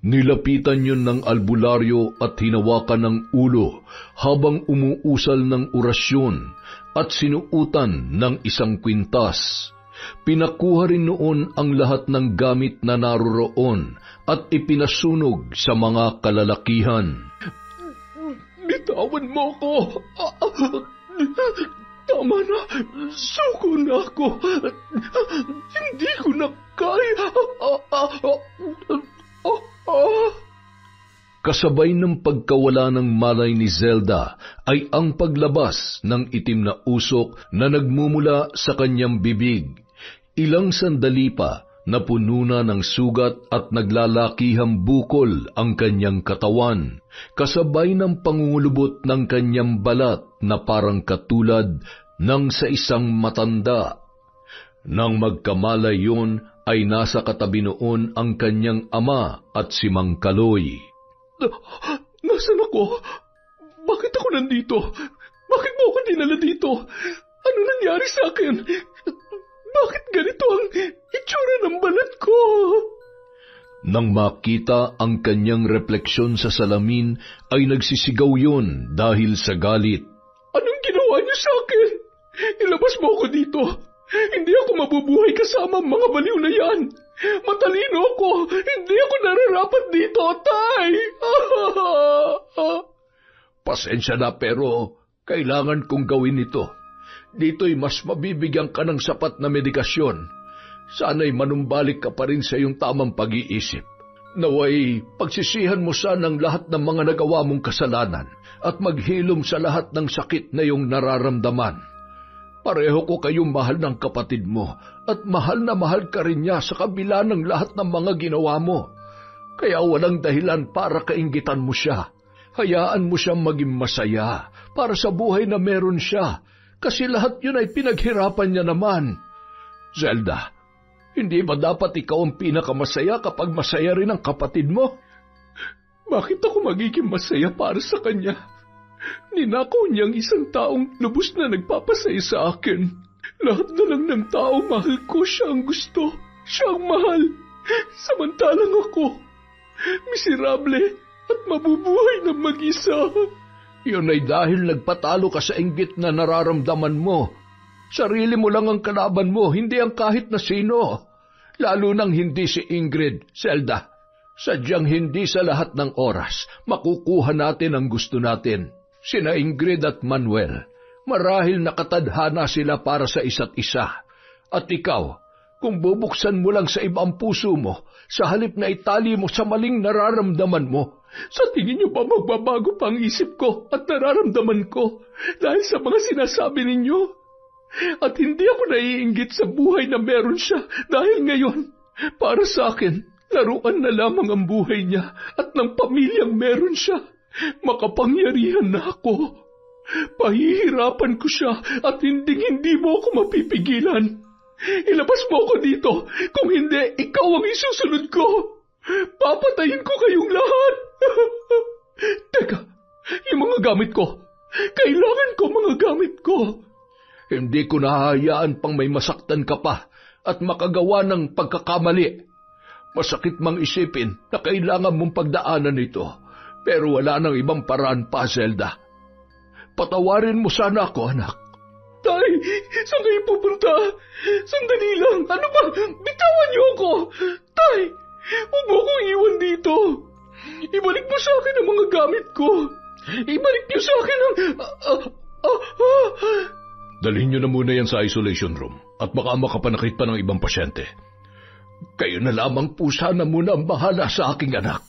[SPEAKER 3] Nilapitan yun ng albularyo at hinawakan ng ulo habang umuusal ng orasyon at sinuutan ng isang kwintas. Pinakuha rin noon ang lahat ng gamit na naroroon at ipinasunog sa mga kalalakihan.
[SPEAKER 1] Bitawan mo ko. Tama na, suko na ako. Hindi ko na kaya.
[SPEAKER 3] Kasabay ng pagkawala ng malay ni Zelda ay ang paglabas ng itim na usok na nagmumula sa kanyang bibig. Ilang sandali pa, napuno na ng sugat at naglalakihang bukol ang kanyang katawan, kasabay ng pangungulubot ng kanyang balat na parang katulad ng sa isang matanda. Nang magkamalay yun, ay nasa katabi noon ang kanyang ama at si Mang Kaloy.
[SPEAKER 1] Nasaan ako? Bakit ako nandito? Bakit mo ako dinala dito? Ano nangyari sa akin? Bakit ganito ang itsura ng balat ko?
[SPEAKER 3] Nang makita ang kanyang refleksyon sa salamin, ay nagsisigaw yun dahil sa galit.
[SPEAKER 1] Anong ginawa niyo sa akin? Ilabas mo ako dito. Hindi ako mabubuhay kasama ang mga baliw na yan. Matalino ako. Hindi ako nararapat dito, Tay.
[SPEAKER 3] Pasensya na pero kailangan kong gawin ito. Dito'y mas mabibigyan ka ng sapat na medikasyon. Sana'y manumbalik ka pa rin sa iyong tamang pag-iisip. Naway pagsisihan mo sana ang lahat ng mga nagawa mong kasalanan at maghilom sa lahat ng sakit na iyong nararamdaman. Pareho ko kayong mahal ng kapatid mo at mahal na mahal ka rin niya sa kabila ng lahat ng mga ginawa mo. Kaya walang dahilan para kainggitan mo siya. Hayaan mo siyang maging masaya para sa buhay na meron siya kasi lahat yun ay pinaghirapan niya naman. Zelda, hindi ba dapat ikaw ang pinakamasaya kapag masaya rin ang kapatid mo?
[SPEAKER 1] Bakit ako magiging masaya para sa kanya? Ninakaw niyang isang taong lubos na nagpapasaya sa akin. Lahat na lang ng tao mahal ko, siya ang gusto. Siya ang mahal. Samantalang ako, miserable at mabubuhay na mag-isa.
[SPEAKER 3] Yun ay dahil nagpatalo ka sa inggit na nararamdaman mo. Sarili mo lang ang kalaban mo, hindi ang kahit na sino. Lalo nang hindi si Ingrid, Zelda. Sadyang hindi sa lahat ng oras makukuha natin ang gusto natin. Sina Ingrid at Manuel, marahil nakatadhana sila para sa isa't isa. At ikaw, kung bubuksan mo lang sa iba ang puso mo, sa halip na itali mo sa maling nararamdaman mo,
[SPEAKER 1] sa tingin niyo ba magbabago pa ang isip ko at nararamdaman ko dahil sa mga sinasabi ninyo? At hindi ako naiinggit sa buhay na meron siya dahil ngayon, para sa akin, laruan na lamang ang buhay niya at ng pamilyang meron siya. Makapangyarihan na ako. Pahihirapan ko siya at hindi mo ako mapipigilan. Ilabas mo ako dito. Kung hindi, ikaw ang isusunod ko. Papatayin ko kayong lahat. Teka, yung mga gamit ko. Kailangan ko mga gamit ko.
[SPEAKER 3] Hindi ko nahahayaan pang may masaktan ka pa at makagawa ng pagkakamali. Masakit mang isipin na kailangan mong pagdaanan ito. Pero wala nang ibang paraan pa, Zelda. Patawarin mo sana ako, anak.
[SPEAKER 1] Tay, saan kayo pupunta? Sandali lang. Ano ba? Bitawan niyo ako. Tay, huwag mo akong iwan dito. Ibalik mo sa akin ang mga gamit ko. Ibalik niyo sa akin ang...
[SPEAKER 3] Dalhin niyo na muna yan sa isolation room at baka makapanakit pa ng ibang pasyente. Kayo na lamang po sana muna ang bahala sa aking anak.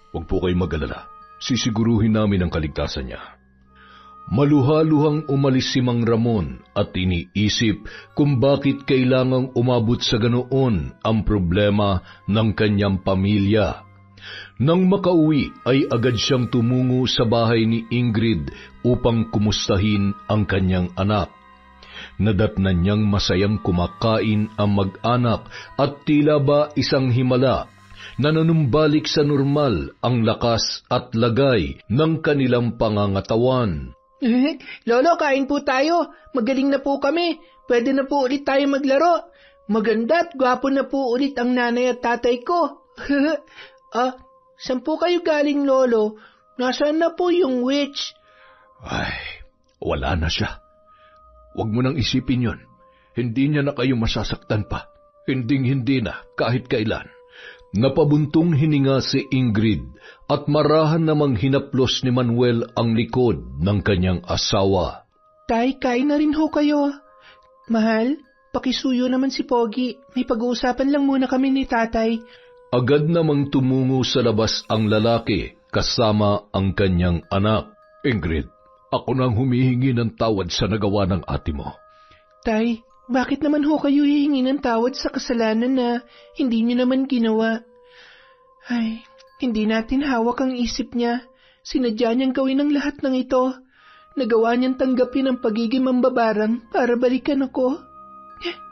[SPEAKER 3] Huwag po kayong mag-alala. Sisiguruhin namin ang kaligtasan niya. Maluhaluhang umalis si Mang Ramon at iniisip kung bakit kailangang umabot sa ganoon ang problema ng kanyang pamilya. Nang makauwi ay agad siyang tumungo sa bahay ni Ingrid upang kumustahin ang kanyang anak. Nadatnan niyang masayang kumakain ang mag-anak at tila ba isang himala na nanumbalik sa normal ang lakas at lagay ng kanilang pangangatawan.
[SPEAKER 4] Lolo, kain po tayo. Magaling na po kami. Pwede na po ulit tayo maglaro. Maganda at gwapo na po ulit ang nanay at tatay ko. Saan po kayo galing, Lolo? Nasaan na po yung witch?
[SPEAKER 3] Ay, wala na siya. Huwag mo nang isipin yon. Hindi niya na kayo masasaktan pa. Hinding-hindi na kahit kailan. Napabuntong hininga si Ingrid at marahan namang hinaplos ni Manuel ang likod ng kanyang asawa.
[SPEAKER 4] Tay, kain na rin ho kayo. Mahal, pakisuyo naman si Pogi. May pag-uusapan lang muna kami ni tatay.
[SPEAKER 3] Agad namang tumungo sa labas ang lalaki kasama ang kanyang anak. Ingrid, ako nang humihingi ng tawad sa nagawa ng ate mo.
[SPEAKER 4] Tay, bakit naman ho kayo hihingi ng tawad sa kasalanan na hindi niyo naman ginawa? Ay, hindi natin hawak ang isip niya. Sinadya niyang gawin ang lahat ng ito. nagawa niyang tanggapin ang pagiging mambabarang para balikan ako.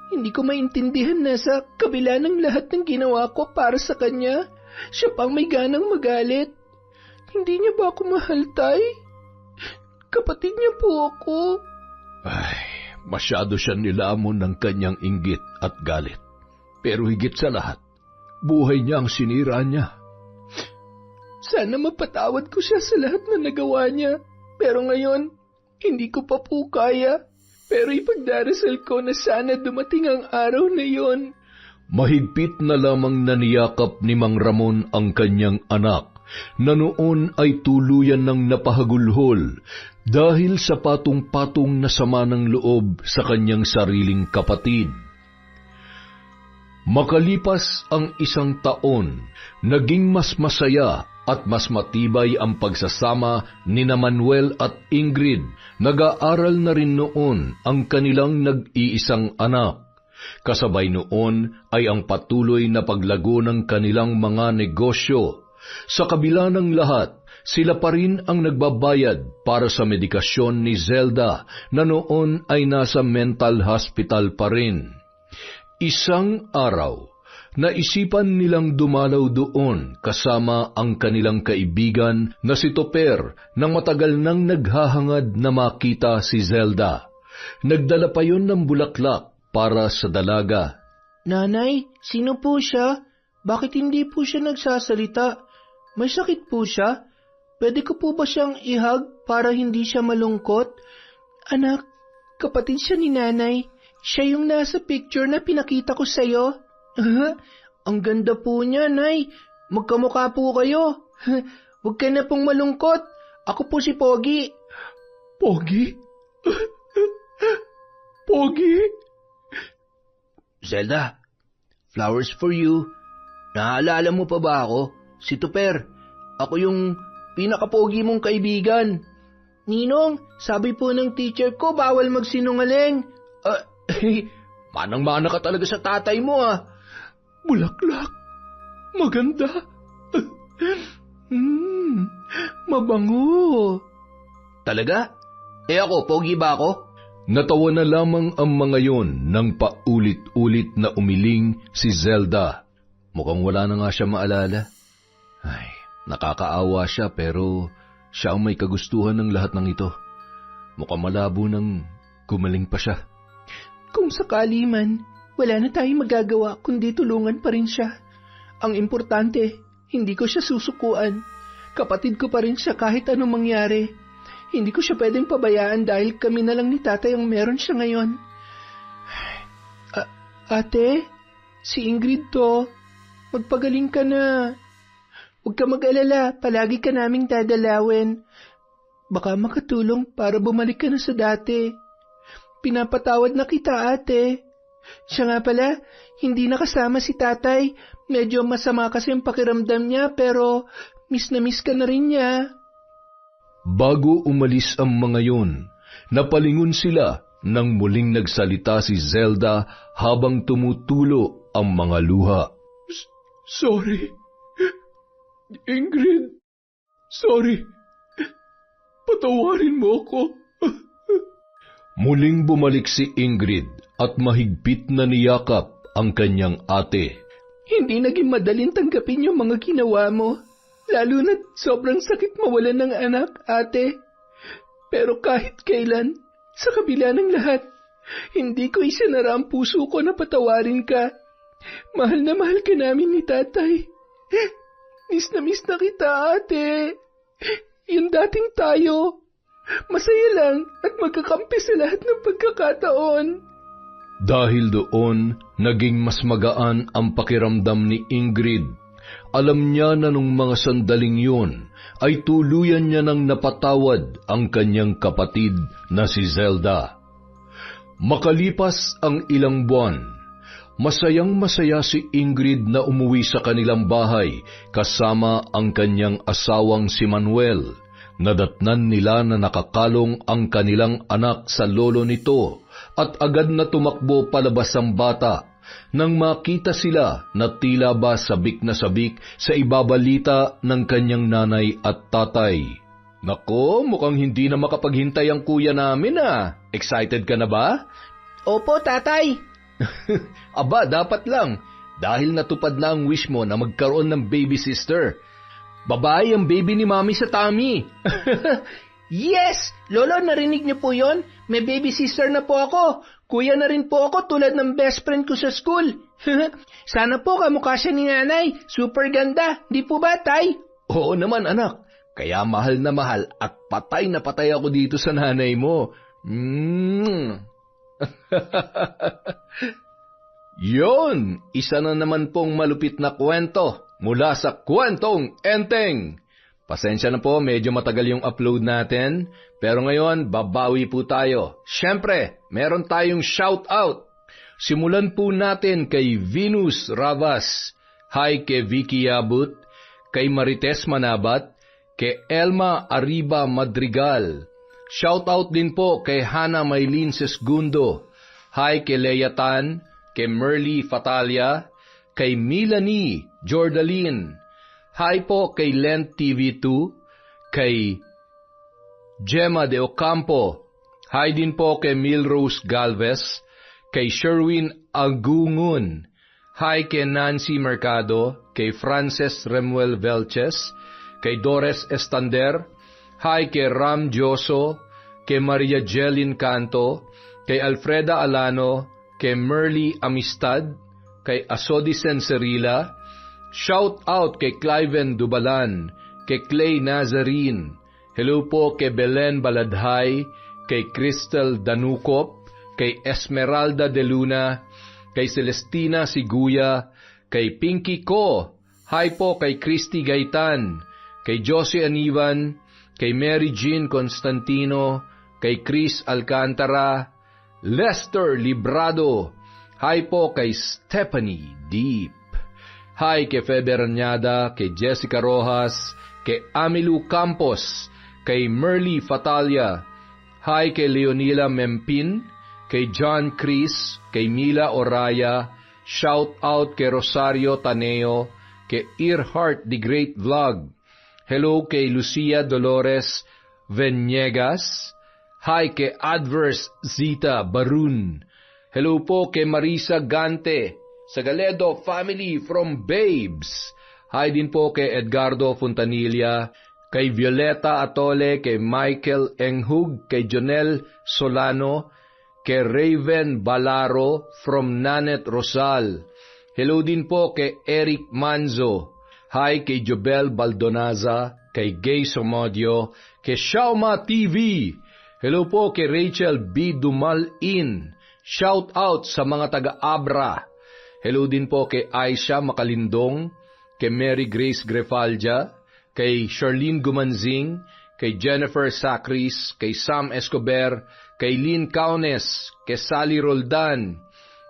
[SPEAKER 4] Hindi ko maintindihan na sa kabila ng lahat ng ginawa ko para sa kanya, siya pang may ganang magalit. Hindi niya ba ako mahal, Tay? Kapatid niya po ako.
[SPEAKER 3] Ay, masyado siya nilamon ng kanyang inggit at galit. Pero higit sa lahat, buhay niya ang sinira niya.
[SPEAKER 4] Sana mapatawad ko siya sa lahat na nagawa niya. Pero ngayon, hindi ko pa po kaya. Pero ipagdarasal ko na sana dumating ang araw na yon.
[SPEAKER 3] Mahigpit na lamang naniyakap ni Mang Ramon ang kanyang anak, na noon ay tuluyan ng napahagulhol dahil sa patong-patong na sama ng loob sa kanyang sariling kapatid. Makalipas ang 1 taon, naging mas masaya at mas matibay ang pagsasama ni Manuel at Ingrid. Nag-aaral na rin noon ang kanilang nag-iisang anak. Kasabay noon ay ang patuloy na paglago ng kanilang mga negosyo. Sa kabila ng lahat, sila pa rin ang nagbabayad para sa medikasyon ni Zelda na noon ay nasa mental hospital pa rin. Isang araw, naisipan nilang dumalaw doon kasama ang kanilang kaibigan na si Toper nang matagal nang naghahangad na makita si Zelda. Nagdala pa yun ng bulaklak para sa dalaga.
[SPEAKER 4] Nanay, sino po siya? Bakit hindi po siya nagsasalita? May sakit po siya? Pwede ko po ba siyang ihag para hindi siya malungkot? Anak, kapatid siya ni nanay. Siya yung nasa picture na pinakita ko sa'yo. Ang ganda po niya, Nay. Magkamukha po kayo. Huwag ka na pong malungkot. Ako po si Pogi.
[SPEAKER 1] Pogi? Pogi?
[SPEAKER 2] Zelda, flowers for you. Naaalala mo pa ba ako? Si Tuper. Ako yung pinakapogi mong kaibigan.
[SPEAKER 4] Ninong, sabi po ng teacher ko bawal magsinungaling.
[SPEAKER 2] Manang-mana ka talaga sa tatay mo, ah.
[SPEAKER 1] Bulaklak. Maganda. Mabango.
[SPEAKER 2] Talaga? Ako, pogi ba ako?
[SPEAKER 3] Natawa na lamang ang mga yon nang paulit-ulit na umiling si Zelda. Mukhang wala na nga siya maalala. Ay, nakakaawa siya pero siya ang may kagustuhan ng lahat ng ito. Mukhang malabo nang gumaling pa siya.
[SPEAKER 4] Kung sakali man, wala na tayong magagawa kundi tulungan pa rin siya. Ang importante, hindi ko siya susukuan. Kapatid ko pa rin siya kahit anong mangyari. Hindi ko siya pwedeng pabayaan dahil kami na lang ni tatay ang meron siya ngayon. Ate, si Ingrid to. Magpagaling ka na. Huwag ka mag-alala, palagi ka naming dadalawin. Baka makatulong para bumalik ka na sa dati. Pinapatawad na kita, ate. Siya nga pala, hindi nakasama si tatay. Medyo masama kasi ang pakiramdam niya pero miss na miss ka na rin niya.
[SPEAKER 3] Bago umalis ang mga yon, napalingon sila nang muling nagsalita si Zelda habang tumutulo ang mga luha.
[SPEAKER 1] Sorry. Ingrid, sorry. Patawarin mo ako.
[SPEAKER 3] Muling bumalik si Ingrid at mahigpit na niyakap ang kanyang ate.
[SPEAKER 4] Hindi naging madaling tanggapin yung mga ginawa mo. Lalo na't sobrang sakit mawalan ng anak, ate. Pero kahit kailan, sa kabila ng lahat, hindi ko isinara ang puso ko na patawarin ka. Mahal na mahal ka namin ni tatay. Miss na kita, ate. Yung dating tayo. Masaya lang at magkakampi sa lahat ng pagkakataon.
[SPEAKER 3] Dahil doon, naging mas magaan ang pakiramdam ni Ingrid. Alam niya na nung mga sandaling yun, ay tuluyan niya nang napatawad ang kanyang kapatid na si Zelda. Makalipas ang ilang buwan, masayang-masaya si Ingrid na umuwi sa kanilang bahay kasama ang kanyang asawang si Manuel. Nadatnan nila na nakakalong ang kanilang anak sa lolo nito at agad na tumakbo palabas ang bata nang makita sila na tila ba sabik na sabik sa ibabalita ng kanyang nanay at tatay. Nako, mukhang hindi na makapaghintay ang kuya namin ah. Excited ka na ba?
[SPEAKER 4] Opo, tatay.
[SPEAKER 3] Aba, dapat lang. Dahil natupad na ang wish mo na magkaroon ng baby sister. Babae ang baby ni Mami sa tummy.
[SPEAKER 4] Yes! Lolo, narinig niyo po yon? May baby sister na po ako. Kuya na rin po ako tulad ng best friend ko sa school. Sana po kamukha siya ni nanay. Super ganda. Di po ba, tay?
[SPEAKER 3] Oo naman, anak. Kaya mahal na mahal at patay na patay ako dito sa nanay mo. Yon, isa na naman pong malupit na kwento mula sa Kwentong Enteng. Pasensya na po, medyo matagal yung upload natin, pero ngayon babawi po tayo. Siyempre, meron tayong shoutout. Simulan po natin kay Venus Ravas, hi kay Vicky Yabut, kay Marites Manabat, kay Elma Arriba Madrigal. Shoutout din po kay Hana Maylin Sesgundo, hi kay Leia Tan, kay Merly Fatalia, kay Milanie Jordaline, hi po kay Lent TV2, kay Gemma de Ocampo, hi din po kay Milrose Galvez, kay Sherwin Agungun, hi kay Nancy Mercado, kay Frances Remuel Velches, kay Dores Estander, hi kay Ram Dioso, kay Maria Jelin Canto, kay Alfreda Alano, kay Merly Amistad, kay Asodi Senserila, shout out kay Cliven Dubalan, kay Clay Nazarene, hello po kay Belen Baladhay, kay Crystal Danukop, kay Esmeralda de Luna, kay Celestina Siguya, kay Pinky Ko, hi po kay Christy Gaitan, kay Josie Anivan, kay Mary Jean Constantino, kay Chris Alcantara, Lester Librado, hi po kay Stephanie Deep, hi kay Febe Ranyada, kay Jessica Rojas, kay Amilu Campos, kay Merly Fatalia, hi kay Leonila Mempin, kay John Chris, kay Mila Oraya, shout out kay Rosario Taneo, kay Earhart The Great Vlog, hello kay Lucia Dolores Venegas, hi kay Adverse Zita Barun, hello po kay Marisa Gante, Sagaledo Family from Babes, hi din po kay Edgardo Fontanilla, kay Violeta Atole, kay Michael Enghug, kay Jonel Solano, kay Raven Balaro from Nanet Rosal, hello din po kay Eric Manzo, hi kay Jobel Baldonaza, kay Gay Somodio, kay Shauma TV, hello po kay Rachel B. Dumalin, shout out sa mga taga-Abra, hello din po kay Aisha Makalindong, kay Mary Grace Grefalja, kay Charlene Gumanzing, kay Jennifer Sacris, kay Sam Escobar, kay Lynn Kaunes, kay Sally Roldan,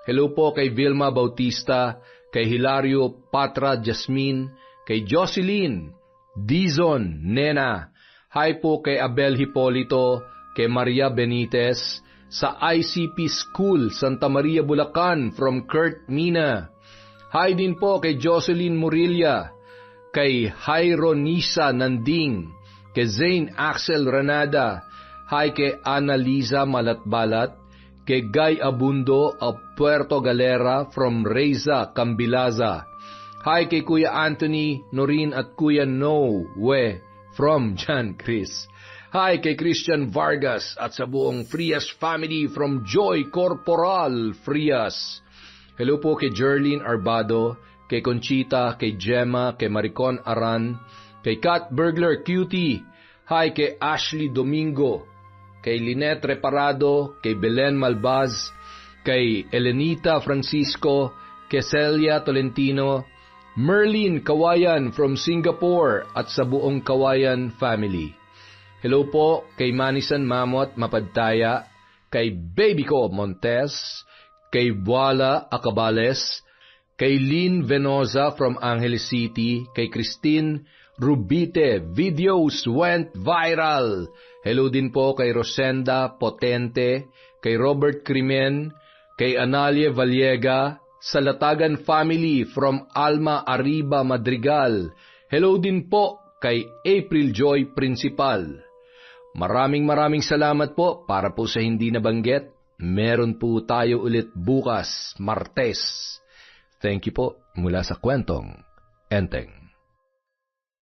[SPEAKER 3] hello po kay Vilma Bautista, kay Hilario Patra Jasmine, kay Jocelyn, Dizon, Nena, hi po kay Abel Hipolito, kay Maria Benitez, sa ICP School, Santa Maria, Bulacan, from Kurt Mina, hi din po kay Jocelyn Murilla, kay Jairo Nisa Nanding, kay Zane Axel Ranada, hi kay Annalisa Malatbalat, kay Guy Abundo of Puerto Galera from Reza, Cambilaza, hi kay Kuya Anthony Norin at Kuya Noe from John Chris, hi kay Christian Vargas at sa buong Frias family from Joy Corporal Frias, hello po kay Jerlyn Arbado, kay Conchita, kay Gemma, kay Maricon Aran, kay Kat Burglar Cutie, hi kay Ashley Domingo, kay Lynette Reparado, kay Belen Malbaz, kay Elenita Francisco, kay Celia Tolentino, Merlin Kawayan from Singapore at sa buong Kawayan family. Hello po kay Manisan Mamot Mapadtaya, kay Baby Ko Montes, kay Buala Acabales, kay Lynn Venosa from Angeles City, kay Christine Rubite, videos went viral. Hello din po kay Rosenda Potente, kay Robert Crimen, kay Analia Vallega, sa Latagan family from Alma Arriba Madrigal. Hello din po kay April Joy Principal. Maraming salamat po. Para po sa hindi nabanggit, meron po tayo ulit bukas, Martes. Thank you po mula sa Kwentong Enteng.